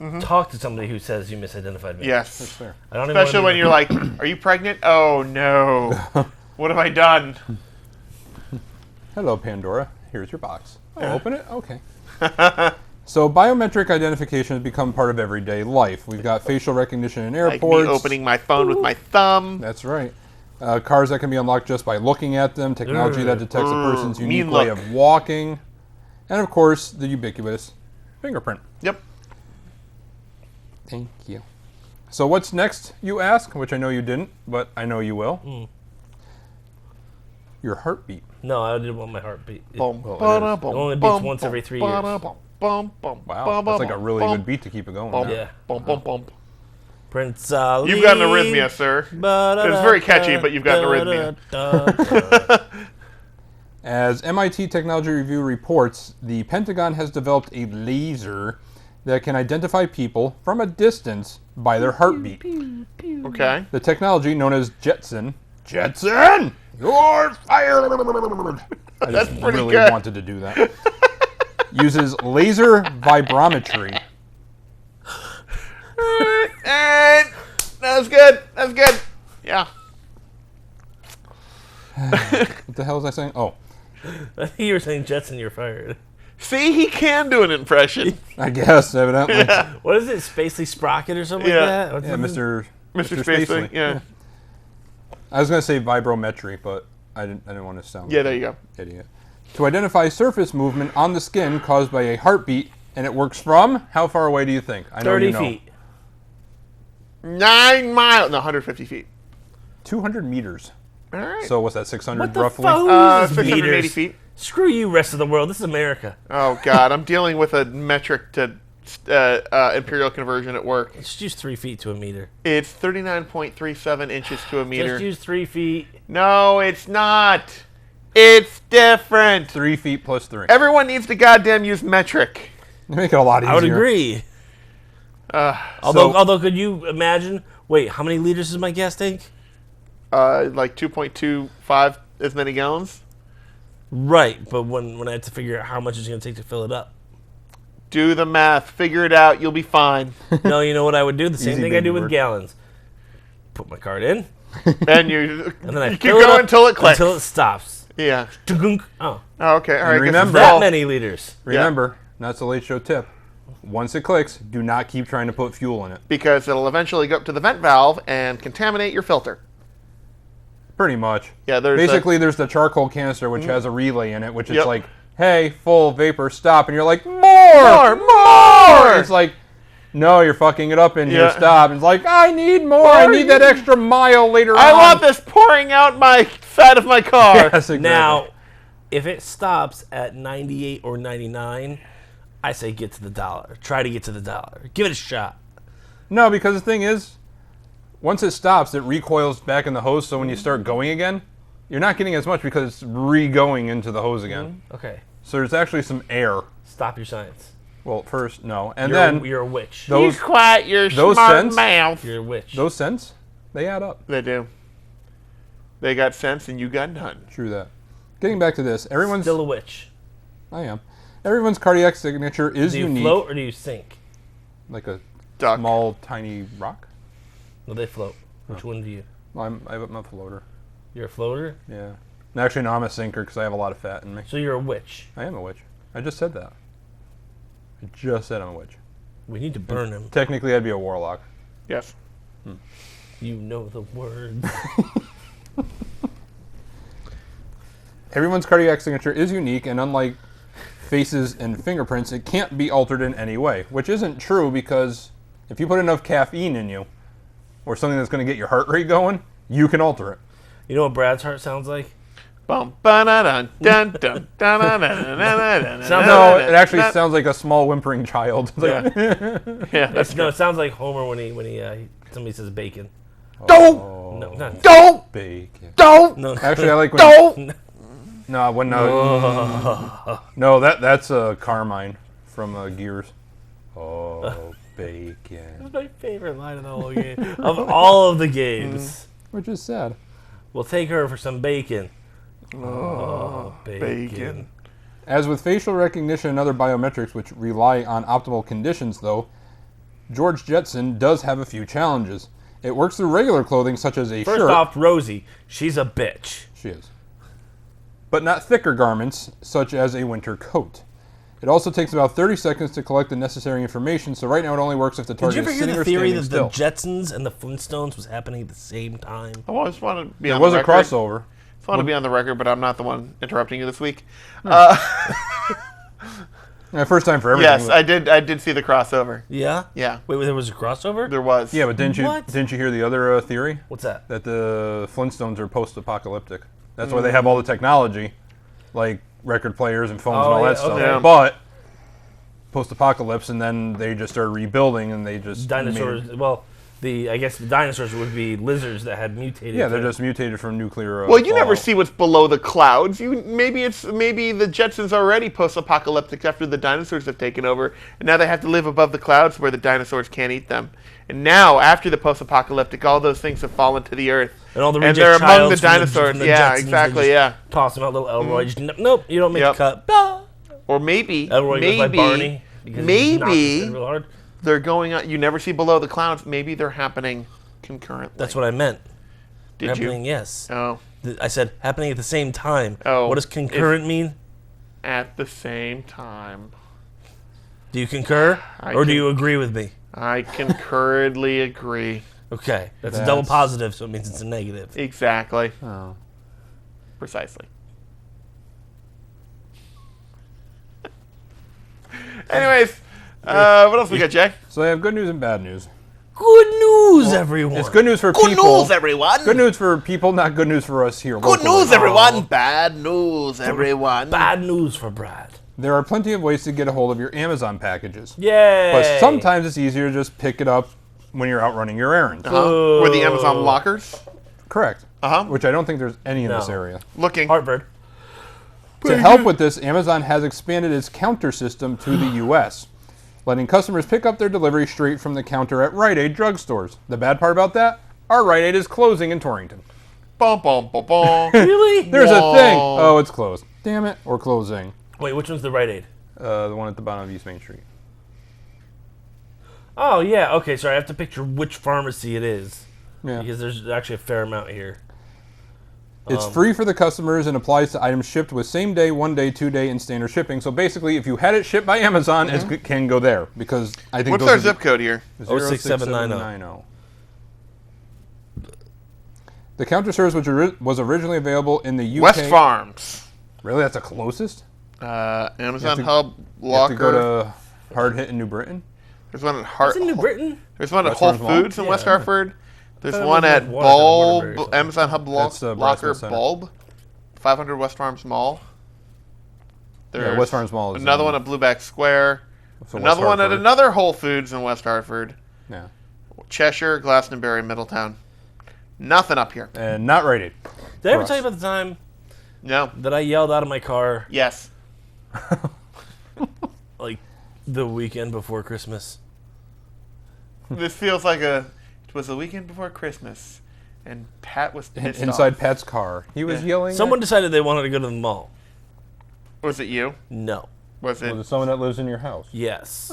to talk to somebody who says you misidentified me. Yes. That's fair. I don't even Especially wanna when be- you're like, are you pregnant? Oh, no. What have I done? Hello, Pandora. Here's your box. Oh, open it? Okay. So biometric identification has become part of everyday life. We've got facial recognition in Like airports. me opening my phone with my thumb. That's right. Cars that can be unlocked just by looking at them. Technology that detects a person's mean unique way look. of walking. And, of course, the ubiquitous fingerprint. Yep. Thank you. So what's next, you ask? Which I know you didn't, but I know you will. Your heartbeat. No, I didn't want my heartbeat. It Boom, Well, it ba-da, is. boom, It only beats bum, once bum, every 3 ba-da, years. bum, bum, bum, Wow, bum, that's like a bum, really bum, good beat to keep it going. bum, now. Yeah. bum, bum, bum. Prince Ali. You've got an arrhythmia, sir. It's very catchy, but you've got an arrhythmia. As MIT Technology Review reports, the Pentagon has developed a laser that can identify people from a distance by their heartbeat. Okay. The technology, known as Jetson, you're fired! I That's just pretty really good. wanted to do that. Uses laser vibrometry. And that's good. That's good. Yeah. What the hell was I saying? Oh, I think you were saying Jetson, you're fired. See, he can do an impression. I guess, evidently. Yeah, What is it? Spacely Sprocket or something Yeah. like that? What's the- Mr. Mr. Spacely. Yeah. I was going to say vibrometry, but I didn't want to sound Yeah, like there you go. an idiot. To identify surface movement on the skin caused by a heartbeat, and it works from, how far away do you think? I know 30 you know. feet. 9 miles. No, 150 feet. 200 meters. All right. So what's that, 600 What the roughly? fuck? Who's 680 meters? feet. Screw you, rest of the world. This is America. Oh, God. I'm dealing with a metric to imperial conversion at work. Just use 3 feet to a meter. It's 39.37 inches to a meter. Just use 3 feet. No, it's not. It's different. 3 feet plus 3. Everyone needs to goddamn use metric. They make it a lot easier. I would agree. So- Although, could you imagine? Wait, how many liters is my gas tank? Like 2.25 as many gallons. Right, but when I had to figure out how much it's going to take to fill it up. Do the math. Figure it out. You'll be fine. No, you know what I would do? The same Easy thing I baby do with work. gallons. Put my card in, And you, and then I you keep fill it going up until it clicks. Until it stops. Yeah. Tugunk. Oh, Oh, okay. All right. guess remember- it's that all- many liters. Remember, that's a late show tip. Once it clicks, do not keep trying to put fuel in it. Because it'll eventually go up to the vent valve and contaminate your filter. Pretty much. Yeah, there's Basically, there's the charcoal canister, which has a relay in it, which is Yep. like, hey, full vapor, stop. And you're like, more! More! It's like, no, you're fucking it up in here, Yeah. stop. And it's like, I need more. I need that extra mile later I on. want this pouring out my side of my car. Yes, exactly. Now, if it stops at 98 or 99, I say get to the dollar. Try to get to the dollar. Give it a shot. No, because the thing is, once it stops, it recoils back in the hose, so when you start going again, you're not getting as much because it's re-going into the hose again. Okay, So there's actually some air. stop your science. Well, first, no. And You're, then you're a witch. those Keep quiet your those smart cents- mouth. You're a witch. those cents, they add up. They do. They got sense and you got none. True that. Getting back to this, everyone's... Still a witch. I am. Everyone's cardiac signature is Do you unique. float or do you sink? Like a Duck. small, tiny rock. No, they float. Which one do you? I'm a floater. You're a floater? Yeah. Actually, no, I'm a sinker because I have a lot of fat in me. So you're a witch. I am a witch. I just said that. I just said I'm a witch. We need to burn him. Technically, I'd be a warlock. Yes. You know the words. Everyone's cardiac signature is unique, and unlike faces and fingerprints, it can't be altered in any way, which isn't true because if you put enough caffeine in you, or something that's going to get your heart rate going, you can alter it. You know what Brad's heart sounds like? Bum, ba-da-dun, dun, dun, da-da-da-da-da-da-da-da. No, it actually sounds like a small whimpering child. It's like, Yeah, that's No, it sounds like Homer when somebody says bacon. Don't! No, not Don't! bacon. Don't! no. Actually, I like when... Don't! No, when no, that's Carmine from Gears. Oh, bacon. That's my favorite line of the whole game. Of all of the games. Which is sad. We'll take her for some bacon. Oh, Bacon. As with facial recognition and other biometrics which rely on optimal conditions, though, George Jetson does have a few challenges. It works through regular clothing such as a First shirt. off, Rosie, she's a bitch. She is. But not thicker garments, such as a winter coat. It also takes about 30 seconds to collect the necessary information, so right now it only works if the Did you target ever is hear sitting the or theory standing that the still. Jetsons and the Flintstones was happening at the same time? I always want to be There on was the a record. crossover. I want to be on the record, but I'm not the one interrupting you this week. Yeah, first time for everything. Yes, I did see the crossover. Yeah? Yeah, Wait, there was a crossover? there was. Yeah, but didn't What? you hear the other theory? What's that? That the Flintstones are post-apocalyptic. That's why they have all the technology, like record players and phones and all yeah, that stuff. okay. But post-apocalypse, and then they just started rebuilding, and they just Dinosaurs. made- Well, I guess the dinosaurs would be lizards that had mutated. yeah, they're just mutated from nuclear. Well, you never fallout. see what's below the clouds. Maybe the Jetsons already post-apocalyptic after the dinosaurs have taken over, and now they have to live above the clouds where the dinosaurs can't eat them. And now, after the post-apocalyptic, all those things have fallen to the earth. And all the and reject they're among childs the from dinosaurs. from the Yeah, Jetsons, they exactly. just Yeah. Toss them out, little Elroy. Just, nope, you don't make Yep. the cut. Bah! Or maybe, Elroy goes by Barney. because he knocks his head real hard. they're going on. You never see below the clouds. Maybe they're happening concurrently. That's what I meant. Did Happening, you? yes. Oh, I said happening at the same time. Oh, What does concurrent mean? at the same time. Do you concur? I Or do can- you agree with me? I concurrently agree. Okay. That's a double That's- positive, so it means it's a negative. Exactly. Oh. Precisely. Anyways, what else we got, Jay? So they have good news and bad news. Good news, everyone. It's good news for Good people. news, everyone. Good news for people, not good news for us here. Good locally. news, everyone. Bad news, everyone. Bad news for Brad. There are plenty of ways to get a hold of your Amazon packages. Yay. But sometimes it's easier to just pick it up when you're out running your errands. Uh-huh. Were the Amazon lockers Correct. Uh-huh. Which I don't think there's any in this No. area. looking? Hartford. To help with this, Amazon has expanded its counter system to the U.S., letting customers pick up their delivery straight from the counter at Rite Aid drugstores. The bad part about that? Our Rite Aid is closing in Torrington. Bum, bum, bum, bum. Really? There's a thing. Whoa. Oh, it's closed. Damn it. Or closing. Wait, which one's the Rite Aid? The one at the bottom of East Main Street. Oh, yeah. Okay, sorry. I have to picture which pharmacy it is. Yeah. Because there's actually a fair amount here. It's free for the customers and applies to items shipped with same day, 1 day, 2 day, and standard shipping. So basically, if you had it shipped by Amazon, it can go there because I think What's those our are zip code here? 06790. The counter service was originally available in the UK. West Farms. Really, that's the closest. Amazon to- Hub You have to go Locker. to Hard Hit in New Britain. There's one at Hart. It's in New Britain? There's one at West Whole Farms Mall? Foods in West Yeah. Hartford. There's thought it one was at at Waterbury or Bulb, something. Amazon Hub That's, Locker Braswell Center. Bulb, 500 West Farms Mall. There's West Farms Mall is another in- one at Blueback Square. So Another West one at Hartford. another Whole Foods in West Hartford. Yeah. Cheshire, Glastonbury, Middletown. Nothing up here. And not Rite Aid. Did I ever For tell you us. about the time No. that I yelled out of my car, Yes. like, the weekend before Christmas? This feels like it was the weekend before Christmas, and Pat was pissed Inside off. Pat's car. He was Yeah. yelling. Someone decided they wanted to go to the mall. Was it you? No. Was it? Was it someone that lives in your house? Yes.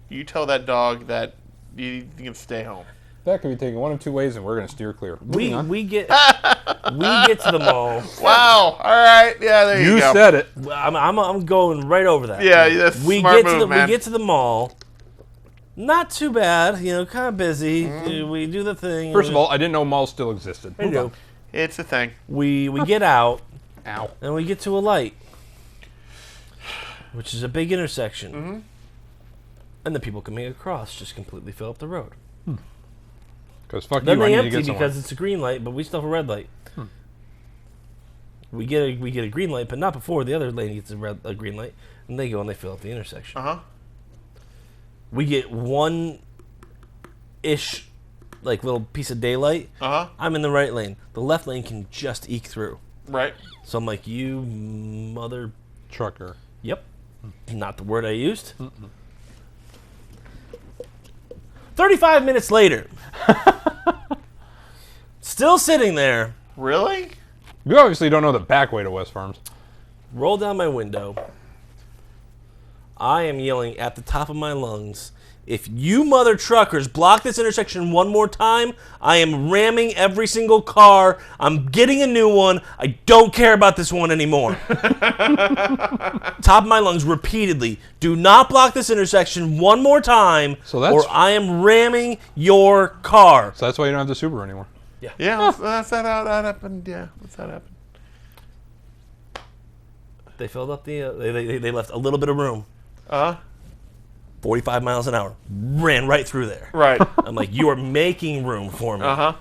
You tell that dog that you can stay home. That could be taken one of two ways, and we're going to steer clear. Moving on. We get We get to the mall. Wow. All right. Yeah, there you You go. said it. I'm going right over that. Yeah, that's a we smart get to move, man. we get to the mall. Not too bad, kind of busy. We do the thing. First of all, I didn't know malls still existed. you know, It's a thing. we get out Ow. and we get to a light, which is a big intersection, and the people coming across just completely fill up the road. Because fuck Then you, I they need to empty get somewhere. because it's a green light, but we still have a red light. We get a green light, but not before the other lane gets a green light, and they go and they fill up the intersection. We get one-ish, little piece of daylight. I'm in the right lane. The left lane can just eke through. Right. So I'm like, you mother... Trucker. Yep. Not the word I used. 35 minutes later. Still sitting there. Really? You obviously don't know the back way to West Farms. Roll down my window. I am yelling at the top of my lungs, if you mother truckers block this intersection one more time, I am ramming every single car. I'm getting a new one. I don't care about this one anymore. Top of my lungs repeatedly. Do not block this intersection one more time, or I am ramming your car. So that's why you don't have the Subaru anymore. Yeah, that's how that happened. Yeah, that's how it happened. They filled up the... they left a little bit of room. 45 miles an hour. Ran right through there. Right. I'm like, you are making room for me. And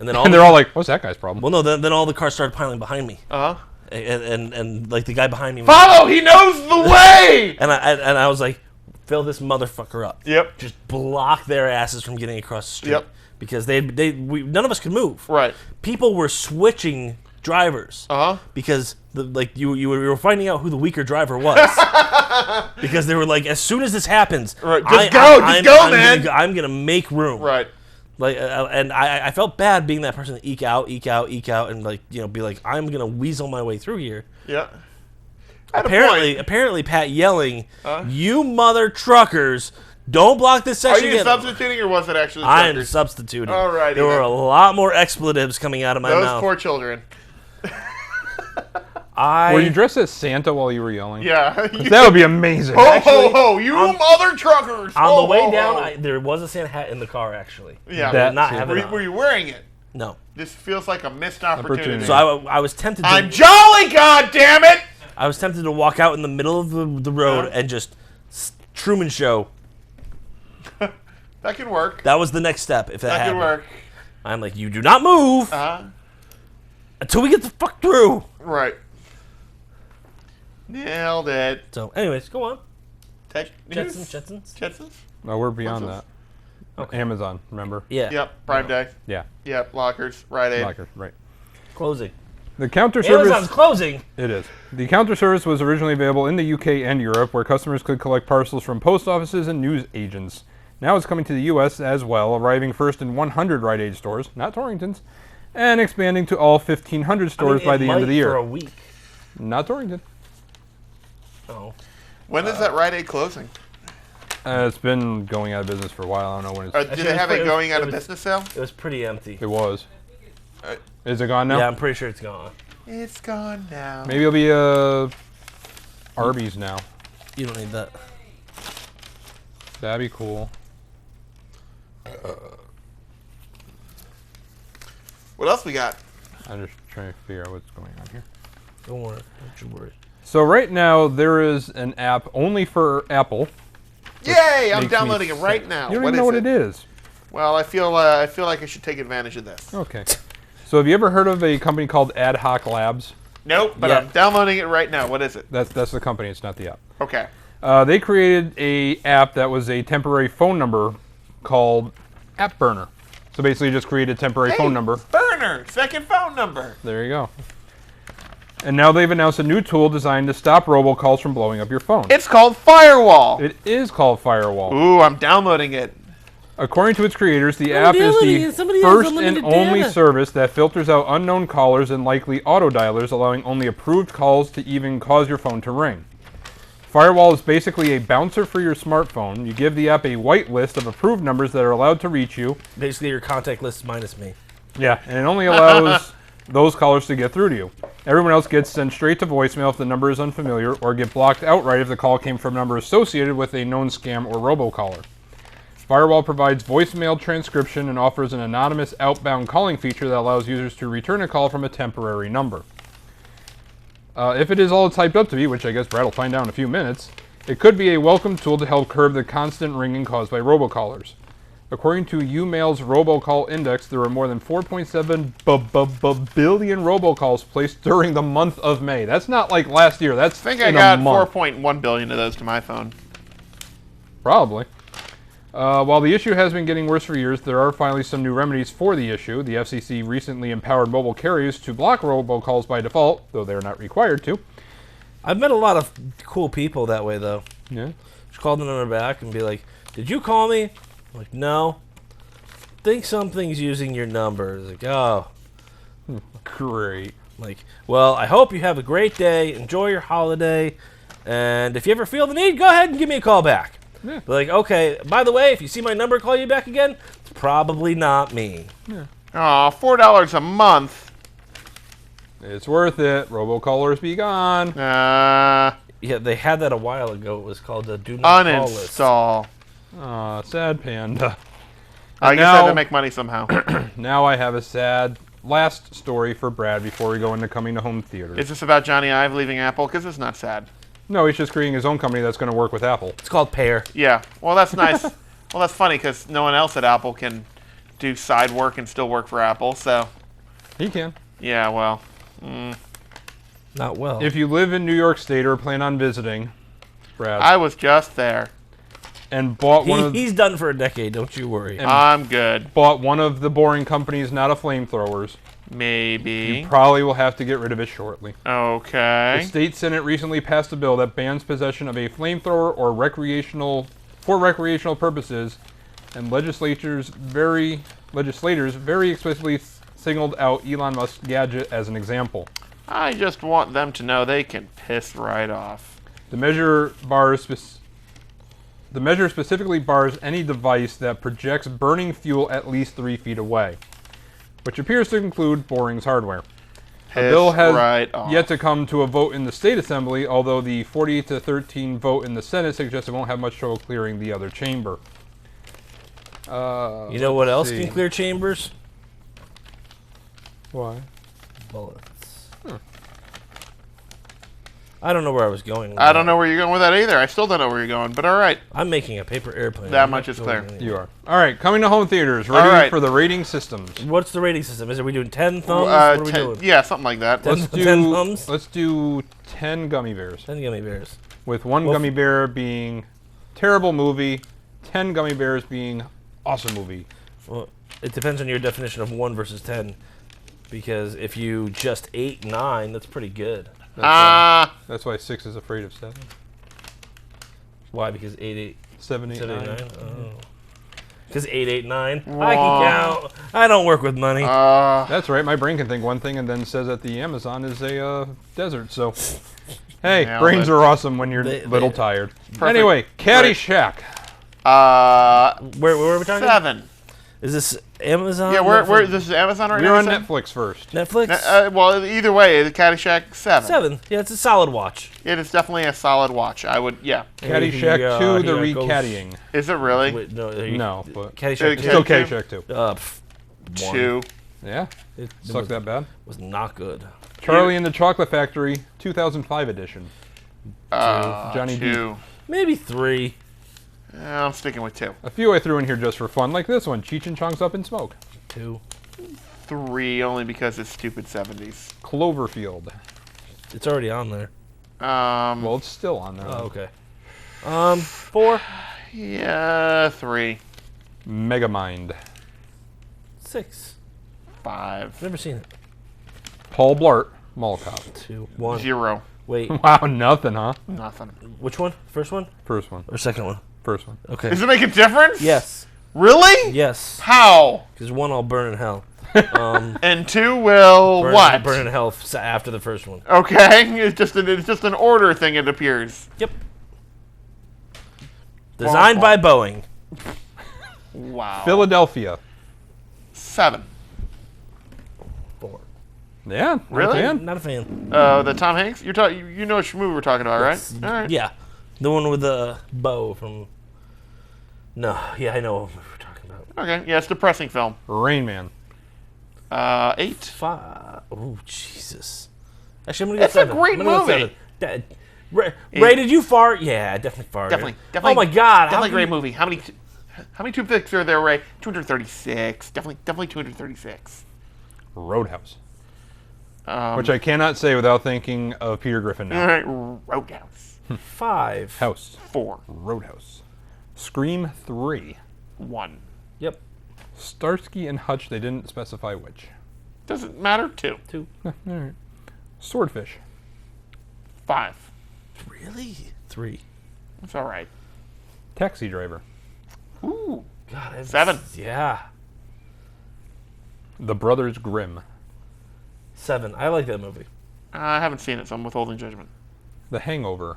then And they're all like, what's that guy's problem? Well, no, then all the cars started piling behind me. And like the guy behind me... Follow! He knows the way! and I was like, fill this motherfucker up. Yep. Just block their asses from getting across the street. Yep. Because none of us could move. Right. People were switching drivers. Because you were finding out who the weaker driver was. Because they were like, as soon as this happens, right. Just go, man. I'm gonna make room. Right. Like, and I felt bad being that person to eke out, and be like, I'm gonna weasel my way through here. Yeah. Apparently, Pat yelling, "You mother truckers! Don't block this section." Are you substituting, or was it actually? I'm substituting. All right. There were a lot more expletives coming out of my mouth. Those poor children. Were you dressed as Santa while you were yelling? Yeah. That would be amazing. Ho, ho, ho, you mother truckers! On the way down, there was a Santa hat in the car, actually. Yeah. I did not have it on. Were you wearing it? No. This feels like a missed opportunity. So I was tempted to... I'm jolly, goddammit! I was tempted to walk out in the middle of the road and just Truman Show. That could work. That was the next step, if that happened. That could work. I'm like, you do not move until we get the fuck through. Right. Nailed it. So, anyways, go on. Tech news? Jetsons? No, we're beyond that. Okay. Amazon, remember? Yeah. Yep, Prime Day. Yeah. Yep, Lockers, Rite Aid. Lockers, right. Closing. The counter service... Amazon's closing. It is. The counter service was originally available in the UK and Europe, where customers could collect parcels from post offices and news agents. Now it's coming to the US as well, arriving first in 100 Rite Aid stores, not Torrington's, and expanding to all 1,500 stores by the end of the year. For a week. Not Torrington. Oh. When is that Rite Aid closing? It's been going out of business for a while. I don't know when it's... Do they have a going out of business sale? It was pretty empty. It was. Is it gone now? Yeah, I'm pretty sure it's gone. It's gone now. Maybe it'll be Arby's now. You don't need that. That'd be cool. What else we got? I'm just trying to figure out what's going on here. Don't worry. Don't you worry. So right now there is an app only for Apple. Yay! I'm downloading it right now. You don't even know what it is. Well, I feel like I should take advantage of this. Okay. So have you ever heard of a company called Ad Hoc Labs? Nope, but I'm downloading it right now. What is it? That's the company. It's not the app. Okay. They created a app that was a temporary phone number called App Burner. So basically, you just create a temporary phone number. Burner, second phone number. There you go. And now they've announced a new tool designed to stop robocalls from blowing up your phone. It's called Firewall. It is called Firewall. Ooh, I'm downloading it. According to its creators, the app is the first and only service that filters out unknown callers and likely auto-dialers, allowing only approved calls to even cause your phone to ring. Firewall is basically a bouncer for your smartphone. You give the app a whitelist of approved numbers that are allowed to reach you. Basically, your contact list minus me. Yeah, and it only allows those callers to get through to you. Everyone else gets sent straight to voicemail if the number is unfamiliar, or get blocked outright if the call came from a number associated with a known scam or robocaller. Firewall provides voicemail transcription and offers an anonymous outbound calling feature that allows users to return a call from a temporary number. If it is all it's hyped up to be, which I guess Brad will find out in a few minutes, it could be a welcome tool to help curb the constant ringing caused by robocallers. According to UMail's robocall index, there were more than 4.7 billion robocalls placed during the month of May. That's not like last year. That's I think I in got a month. 4.1 billion of those to my phone. Probably. While the issue has been getting worse for years, there are finally some new remedies for the issue. The FCC recently empowered mobile carriers to block robocalls by default, though they are not required to. I've met a lot of cool people that way, though. Yeah. Just call the number back and be like, "Did you call me?" I'm like, "No." Think something's using your number. It's like, oh. Great. Like, well, I hope you have a great day. Enjoy your holiday. And if you ever feel the need, go ahead and give me a call back. Yeah. Be like, okay, by the way, if you see my number call you back again, it's probably not me. Aw, $4 a month. It's worth it. Robocallers be gone. Yeah, they had that a while ago. It was called the Do Not Call List. Uninstall. Aw, sad panda. I guess I had to make money somehow. Now I have a sad last story for Brad before we go into coming to home theaters. Is this about Johnny Ive leaving Apple? Because it's not sad. No, he's just creating his own company that's going to work with Apple. It's called Pear. Yeah. Well, that's nice. Well, that's funny because no one else at Apple can do side work and still work for Apple. So, He can. yeah, well. Not well. If you live in New York State or plan on visiting, Brad, I was just there. and bought one of He's done for a decade, don't you worry. I'm good. bought one of the boring companies, not a flamethrowers, Maybe. probably will have to get rid of it shortly. The Okay. state senate recently passed a bill that bans possession of a flamethrower or for recreational purposes, and legislators very explicitly singled out Elon Musk's gadget as an example. I just want them to know they can piss right off. The measure specifically bars any device that projects burning fuel at least 3 feet away, which appears to include Boring's hardware. The Piss bill has right off. yet to come to a vote in the state assembly, although the 48-13 vote in the Senate suggests it won't have much trouble clearing the other chamber. You know what else see. can clear chambers? Why? Bullets. I don't know where I was going with I don't that. know where you're going with that either. I still don't know where you're going, but all right. I'm making a paper airplane. That I'm much not is going clear. anywhere. You are. All right, coming to home theaters. Ready All right. for the rating systems. What's the rating system? Are we doing 10 thumbs? What are we 10 doing? yeah, something like that. Ten- Let's 10 do. thumbs? Let's do 10 gummy bears, 10 gummy bears. with one Well, gummy bear being terrible movie, 10 gummy bears being awesome movie. Well, it depends on your definition of 1 versus 10. Because if you just 8, 9, that's pretty good. That's why 6 is afraid of 7. Why? Because 8, 7, 8, 7, 8, 9. 9? Oh. Because 8, 8, 9. I can count. I don't work with money. That's right. My brain can think one thing and then says that the Amazon is a desert. So, hey, Nailed brains it. are awesome when you're They- little they- tired. Anyway, Caddyshack. Where are we talking? 7. Is this Amazon? Yeah, where Netflix? this is Amazon right We're now? on you said? Netflix first. Netflix? Well, either way, the Caddyshack 7. 7. Yeah, it's a solid watch. It is definitely a solid watch. I would, yeah. Caddyshack 2, the Here it goes. recaddying. Is it really? Wait, no, No, but Caddyshack It's still Okay. Caddyshack 2. 1. 2. Yeah, It suck was, that bad. was not good. Charlie and the Chocolate Factory, 2005 edition. Johnny D. 2. Maybe 3. I'm sticking with 2. A few I threw in here just for fun, like this one, Cheech and Chong's Up in Smoke. 2. 3 only because it's stupid 70s. Cloverfield. It's already on there. Well, it's still on there. Oh, okay. 4. Yeah, 3. Megamind. 6. 5. Never seen it. Paul Blart, Mall Cop. 2. 1. 0. Wait, Wow, nothing, huh? Nothing. which one? First one First one. or second one? First one. Okay. Does it make a difference? Yes. Really? Yes. How? Because 1 I'll burn in hell. And 2 will what? Burn in hell after the first one. Okay, it's just an order thing. It appears. Yep. Designed by Boeing. Wow. Philadelphia. 7. 4. Yeah. Really? Man. Not a fan. The Tom Hanks? You know which movie we're talking about, right? All right. Yeah. The one with the bow from... No, yeah, I know what we're talking about. Okay. Yeah, it's a depressing film. Rain Man. 8. 5. Oh, Jesus. Actually, I'm going to go It's a 7. great I'm gonna go movie. 7. Ray, did you fart? Yeah, I definitely farted. Definitely. Oh my God. Definitely a great movie. How many toothpicks are there, Ray? 236. Definitely 236. Roadhouse. Which I cannot say without thinking of Peter Griffin now. All right. Roadhouse. 5. House. 4. Roadhouse. Scream 3. 1. Yep. Starsky and Hutch, they didn't specify which. Doesn't matter. 2. 2. Swordfish. 5. Really? 3. That's all right. Taxi Driver. Ooh. God, 7. Yeah. The Brothers Grimm. 7. I like that movie. I haven't seen it, so I'm withholding judgment. The Hangover.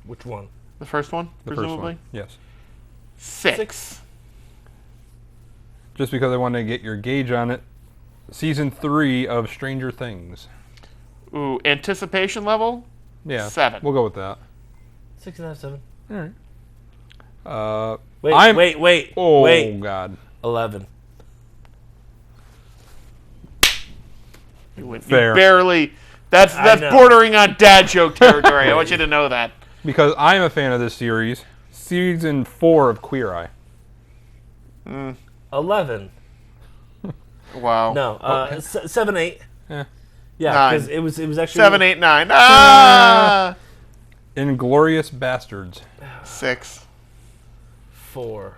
Which one? The first one, The presumably? first one. Yes. 6. Just because I wanted to get your gauge on it. Season 3 of Stranger Things. Ooh, anticipation level? Yeah. 7. We'll go with that. 6.5, 7. Alright. Wait. Oh, Wait. God. 11. You Fair. barely. That's know. bordering on dad joke territory. I want you to know that. Because I'm a fan of this series. Season 4 of Queer Eye. 11. Wow. No. 7, 8. Yeah. Yeah, 9. because it was actually 7, 8, 9. Ah! Inglorious Bastards. 6. 4.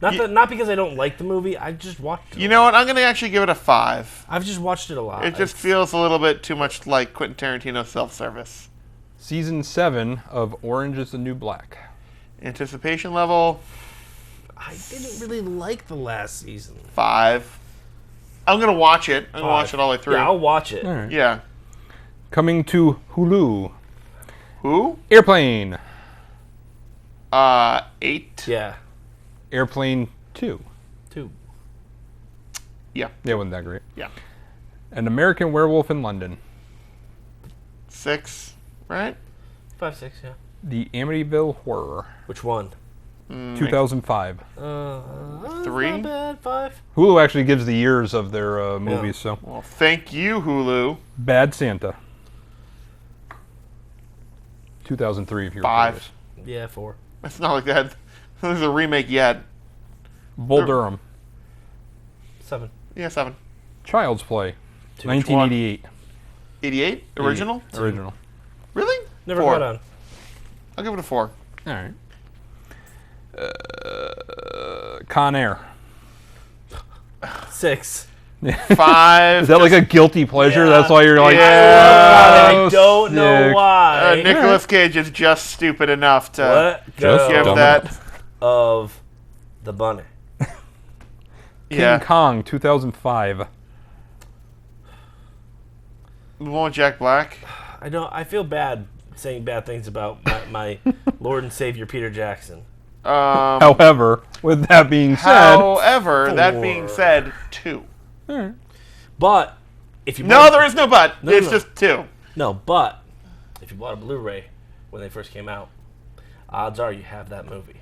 Not because I don't like the movie. I just watched it. You know what? I'm going to actually give it a 5. I've just watched it a lot. It just feels a little bit too much like Quentin Tarantino's self-service. Season 7 of Orange is the New Black. Anticipation level, I didn't really like the last season. 5. I'm going to watch it. I'm going to watch it all the way through. Yeah, I'll watch it. Alright. Yeah. Coming to Hulu. Who? Airplane. 8. Yeah. Airplane 2. 2. Yeah. Yeah, wasn't that great. Yeah. An American Werewolf in London. 6. Right? 5, 6, yeah. The Amityville Horror. Which one? 2005. 3. Not bad. 5. Hulu actually gives the years of their movies, so. Well, thank you, Hulu. Bad Santa. 2003, if you're 5. Yeah, 4. It's not like that. There's a remake yet. Bull Durham. 7. Yeah, 7. Child's Play. Two. 1988. 88? Original? Original. Really? Never 4. got on. I'll give it a 4. All right. Con Air. 6. 5. Is that like a guilty pleasure? Yeah. That's why you're like, Yeah. I don't know sick. why. Nicolas Cage is just stupid enough to Let go give dumb that. of the bunny. King Yeah. Kong, 2005. The one with Jack Black. I feel bad saying bad things about my Lord and Savior Peter Jackson. However, with that being said, However, that 4. being said, 2. But if you No, bought- there is no but. No, It's no. just 2. no, but if you bought a Blu-ray when they first came out, odds are you have that movie.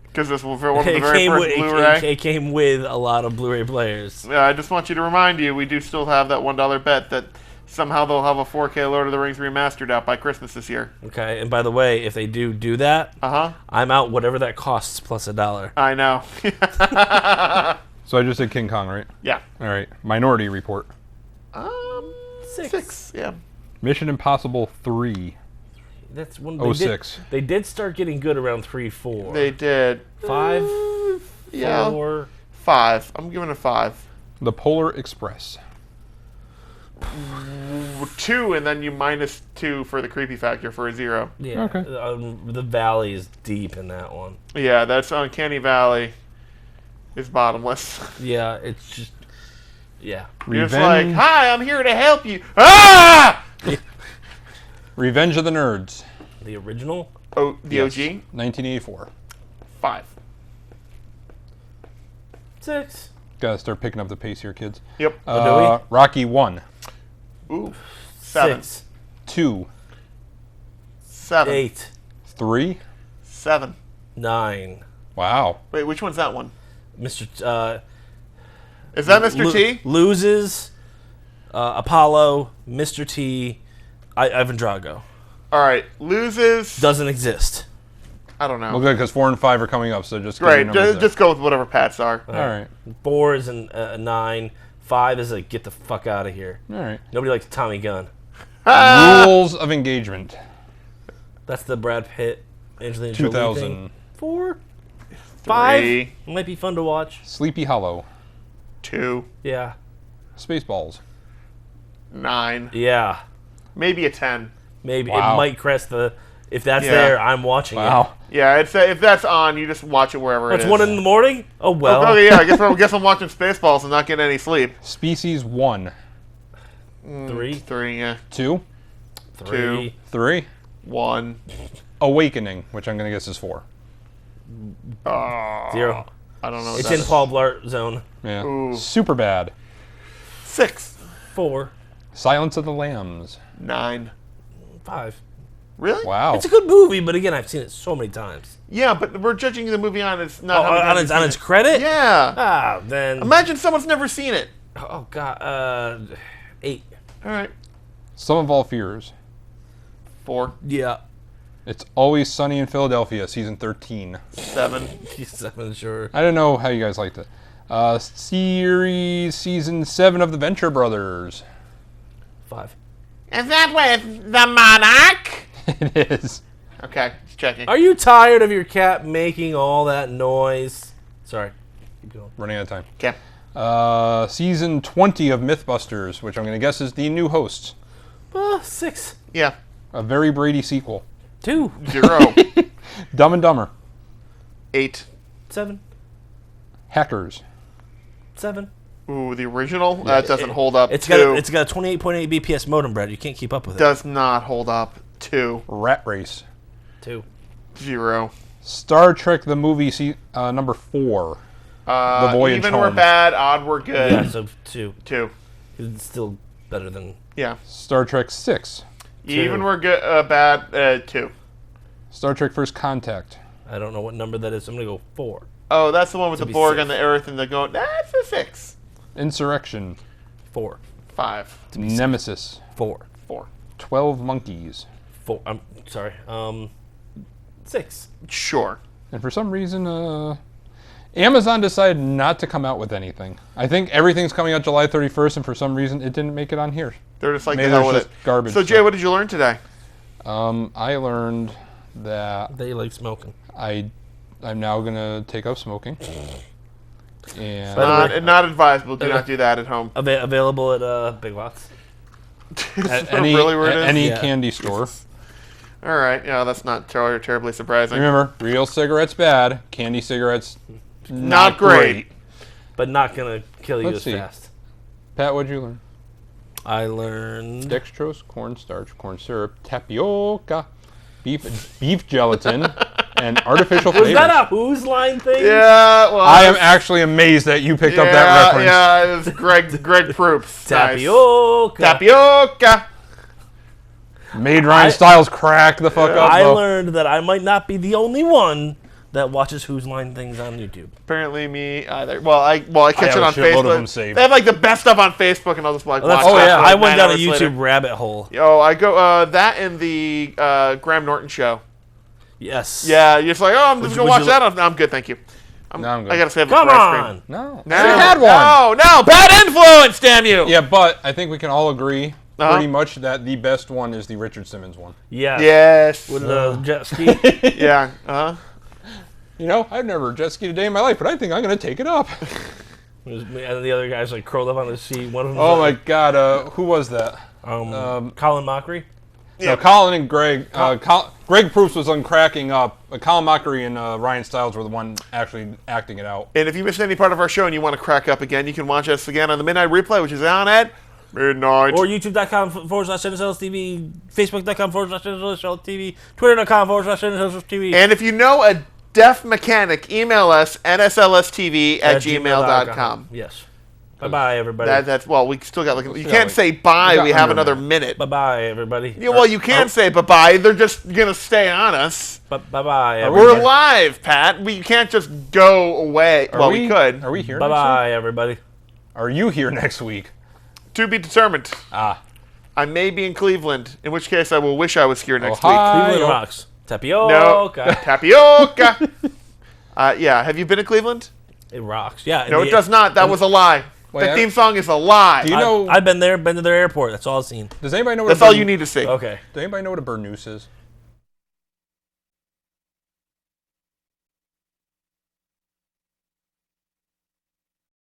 Because this was one of the It very came, first with, Blu-ray. it came with a lot of Blu-ray players. I just want you to remind you, we do still have that $1 bet that somehow they'll have a 4K Lord of the Rings remastered out by Christmas this year. Okay, and by the way, if they do that, Uh-huh. I'm out whatever that costs plus $1. I know. so I just said King Kong, right? Yeah. All right. Minority Report. 6. Yeah. Mission Impossible 3. That's one. Oh, They did, 6. they did start getting good around 3, 4. They did. 5, Yeah. 4. 5. I'm giving it a 5. The Polar Express. 2, and then you minus 2 for the creepy factor for a 0. Yeah. Okay. The valley is deep in that one. Yeah, that's Uncanny Valley. Is bottomless. Yeah, it's just. Yeah. It's Revenge, like, hi, I'm here to help you. Ah! Revenge of the Nerds. The original? Oh, the Yes. OG? 1984. 5. 6. Gotta start picking up the pace here, kids. Yep. Rocky 1, Ooh. 7. 6, 2, 7. 8, 3. 7. 9. Wow. Wait, which one's that one? Mr. Is that Mr. T? Loses. Apollo. Mr. T. Ivan Drago. All right. Loses. Doesn't exist. I don't know. Well, good, because 4 and 5 are coming up, so just give me Great. numbers Just go with whatever Pat's are. there. All right. 4 is a 9. 5 is a get the fuck out of here. All right. Nobody likes Tommy Gunn. Rules of Engagement. That's the Brad Pitt, Angelina Jolie 2000. thing. 4? 5? 3. Might be fun to watch. Sleepy Hollow. 2. Yeah. Spaceballs. 9. Yeah. Maybe a 10. Maybe. Wow. It might crest the... If that's Yeah. there, I'm watching it. Wow. Yeah, if that's on, you just watch it wherever It's it is. 1 in the morning? Oh, well. Okay, yeah, I guess I'm watching Spaceballs and not getting any sleep. Species 1, 3. 3, yeah. 2, 3. 3. 1. Awakening, which I'm going to guess is 4. 0. I don't know what It's that in is. Paul Blart Zone. Yeah. Ooh. Super bad. 6. 4. Silence of the Lambs. 9. 5. Really? Wow. It's a good movie, but again, I've seen it so many times. Yeah, but we're judging the movie on its Oh, not how many on times its you've on seen its credit? it. Yeah. Ah, then. Imagine someone's never seen it. Oh God. 8. All right. Sum of All Fears. 4. Yeah. It's Always Sunny in Philadelphia, season 13. 7. 7, sure. I don't know how you guys liked it. Series season 7 of the Venture Brothers. 5. Is that with the monarch? It is. Okay, just checking. Are you tired of your cat making all that noise? Sorry. Keep going. Running out of time. Okay. Season 20 of Mythbusters, which I'm going to guess is the new hosts. 6. Yeah. A very Brady sequel. 2. 0. Dumb and Dumber. 8. 7. Hackers. 7. Ooh, the original? That doesn't hold up. It's 2. got a 28.8 BPS modem, Brad. You can't keep up with it. Does not hold up. 2. Rat Race. 2. 0. Star Trek the movie number 4. The Voyage Even Home. we're bad, odd we're good. Yeah, so 2. 2. It's still better than. Yeah. Star Trek 6. Even we're good, bad, 2. Star Trek First Contact. I don't know what number that is. I'm gonna go 4. Oh, that's the one with the be Borg 6. and the Earth and the going. That's a 6. Insurrection. 4. 5. Nemesis. 4. 4. 12 Monkeys. 4. I'm sorry. 6. Sure. And for some reason, Amazon decided not to come out with anything. I think everything's coming out July 31st, and for some reason, it didn't make it on here. They're just like Maybe the hell there's with it. just garbage So, Jay, stuff. what did you learn today? I learned that They like smoking. I'm now gonna take up smoking. And By the way- Not advisable. Do not do that at home. Available at Big Lots. at any, really where it is? any Yeah. candy store. All right. Yeah, that's not terribly surprising. Remember, real cigarettes bad, candy cigarettes Not great. But not gonna kill you Let's as see. fast. Pat, what'd you learn? I learned. Dextrose, cornstarch, corn syrup, tapioca, beef gelatin, and artificial Was flavors. that a Who's Line thing? Yeah. Well, I am actually amazed that you picked up that reference. Yeah, it was Greg Proops. Tapioca. Nice. Tapioca. Made Ryan Stiles crack the fuck up. I though. learned that I might not be the only one that watches Who's Line things on YouTube. Apparently me either. Well, I catch have it a on shitload of them Facebook. saved. They have like the best stuff on Facebook, and I'll just like watch. Oh that yeah, for, like, I went 9 down a hours YouTube later. rabbit hole. Yo, I go that and the Graham Norton show. Yes. Yeah, you're just like, oh, I'm just gonna would watch you that. I'm good, thank you. No, I'm good. I gotta save it Come for ice cream. on. No. No, I had one. No, bad influence, damn you. Yeah, but I think we can all agree Uh-huh. pretty much that the best one is the Richard Simmons one. Yeah. Yes. With the jet ski. Yeah. Uh-huh. You know, I've never jet skied a day in my life, but I think I'm going to take it up. It was me, and the other guys like curled up on the seat. One of them. Oh my God, who was that? Colin Mockery. No, Colin and Greg. Greg Proops was on cracking up. Colin Mockery and Ryan Stiles were the one actually acting it out. And if you missed any part of our show and you want to crack up again, you can watch us again on the Midnight Replay, which is on at midnight. Or youtube.com/NSLTV, facebook.com/NSLTV, twitter.com/NSLTV. And if you know a Deaf Mechanic. Email us, nslstv@gmail.com. Yes. Bye-bye, everybody. That's well, we still got you Yeah, can't we- say bye. got We have under a another minute. Bye-bye, everybody. Yeah, well, you can say bye-bye. They're just gonna stay on us. Bye-bye, We're everybody. live, Pat. We can't just go away. Are Well, we could. Are we here next Bye-bye, everybody. week? Are you here next week? To be determined. Ah. I may be in Cleveland, in which case I will wish I was here next hi. Cleveland yo. rocks. week. Tapioca. No, tapioca. Yeah, have you been to Cleveland? It rocks. Yeah. No, it does not. That was a lie. Wait, The I- theme song is a lie. Do you know? I've been there, been to their airport. That's all I've seen. Does anybody know what That's a all burn- you need to see. Okay. Does anybody know what a burnous is?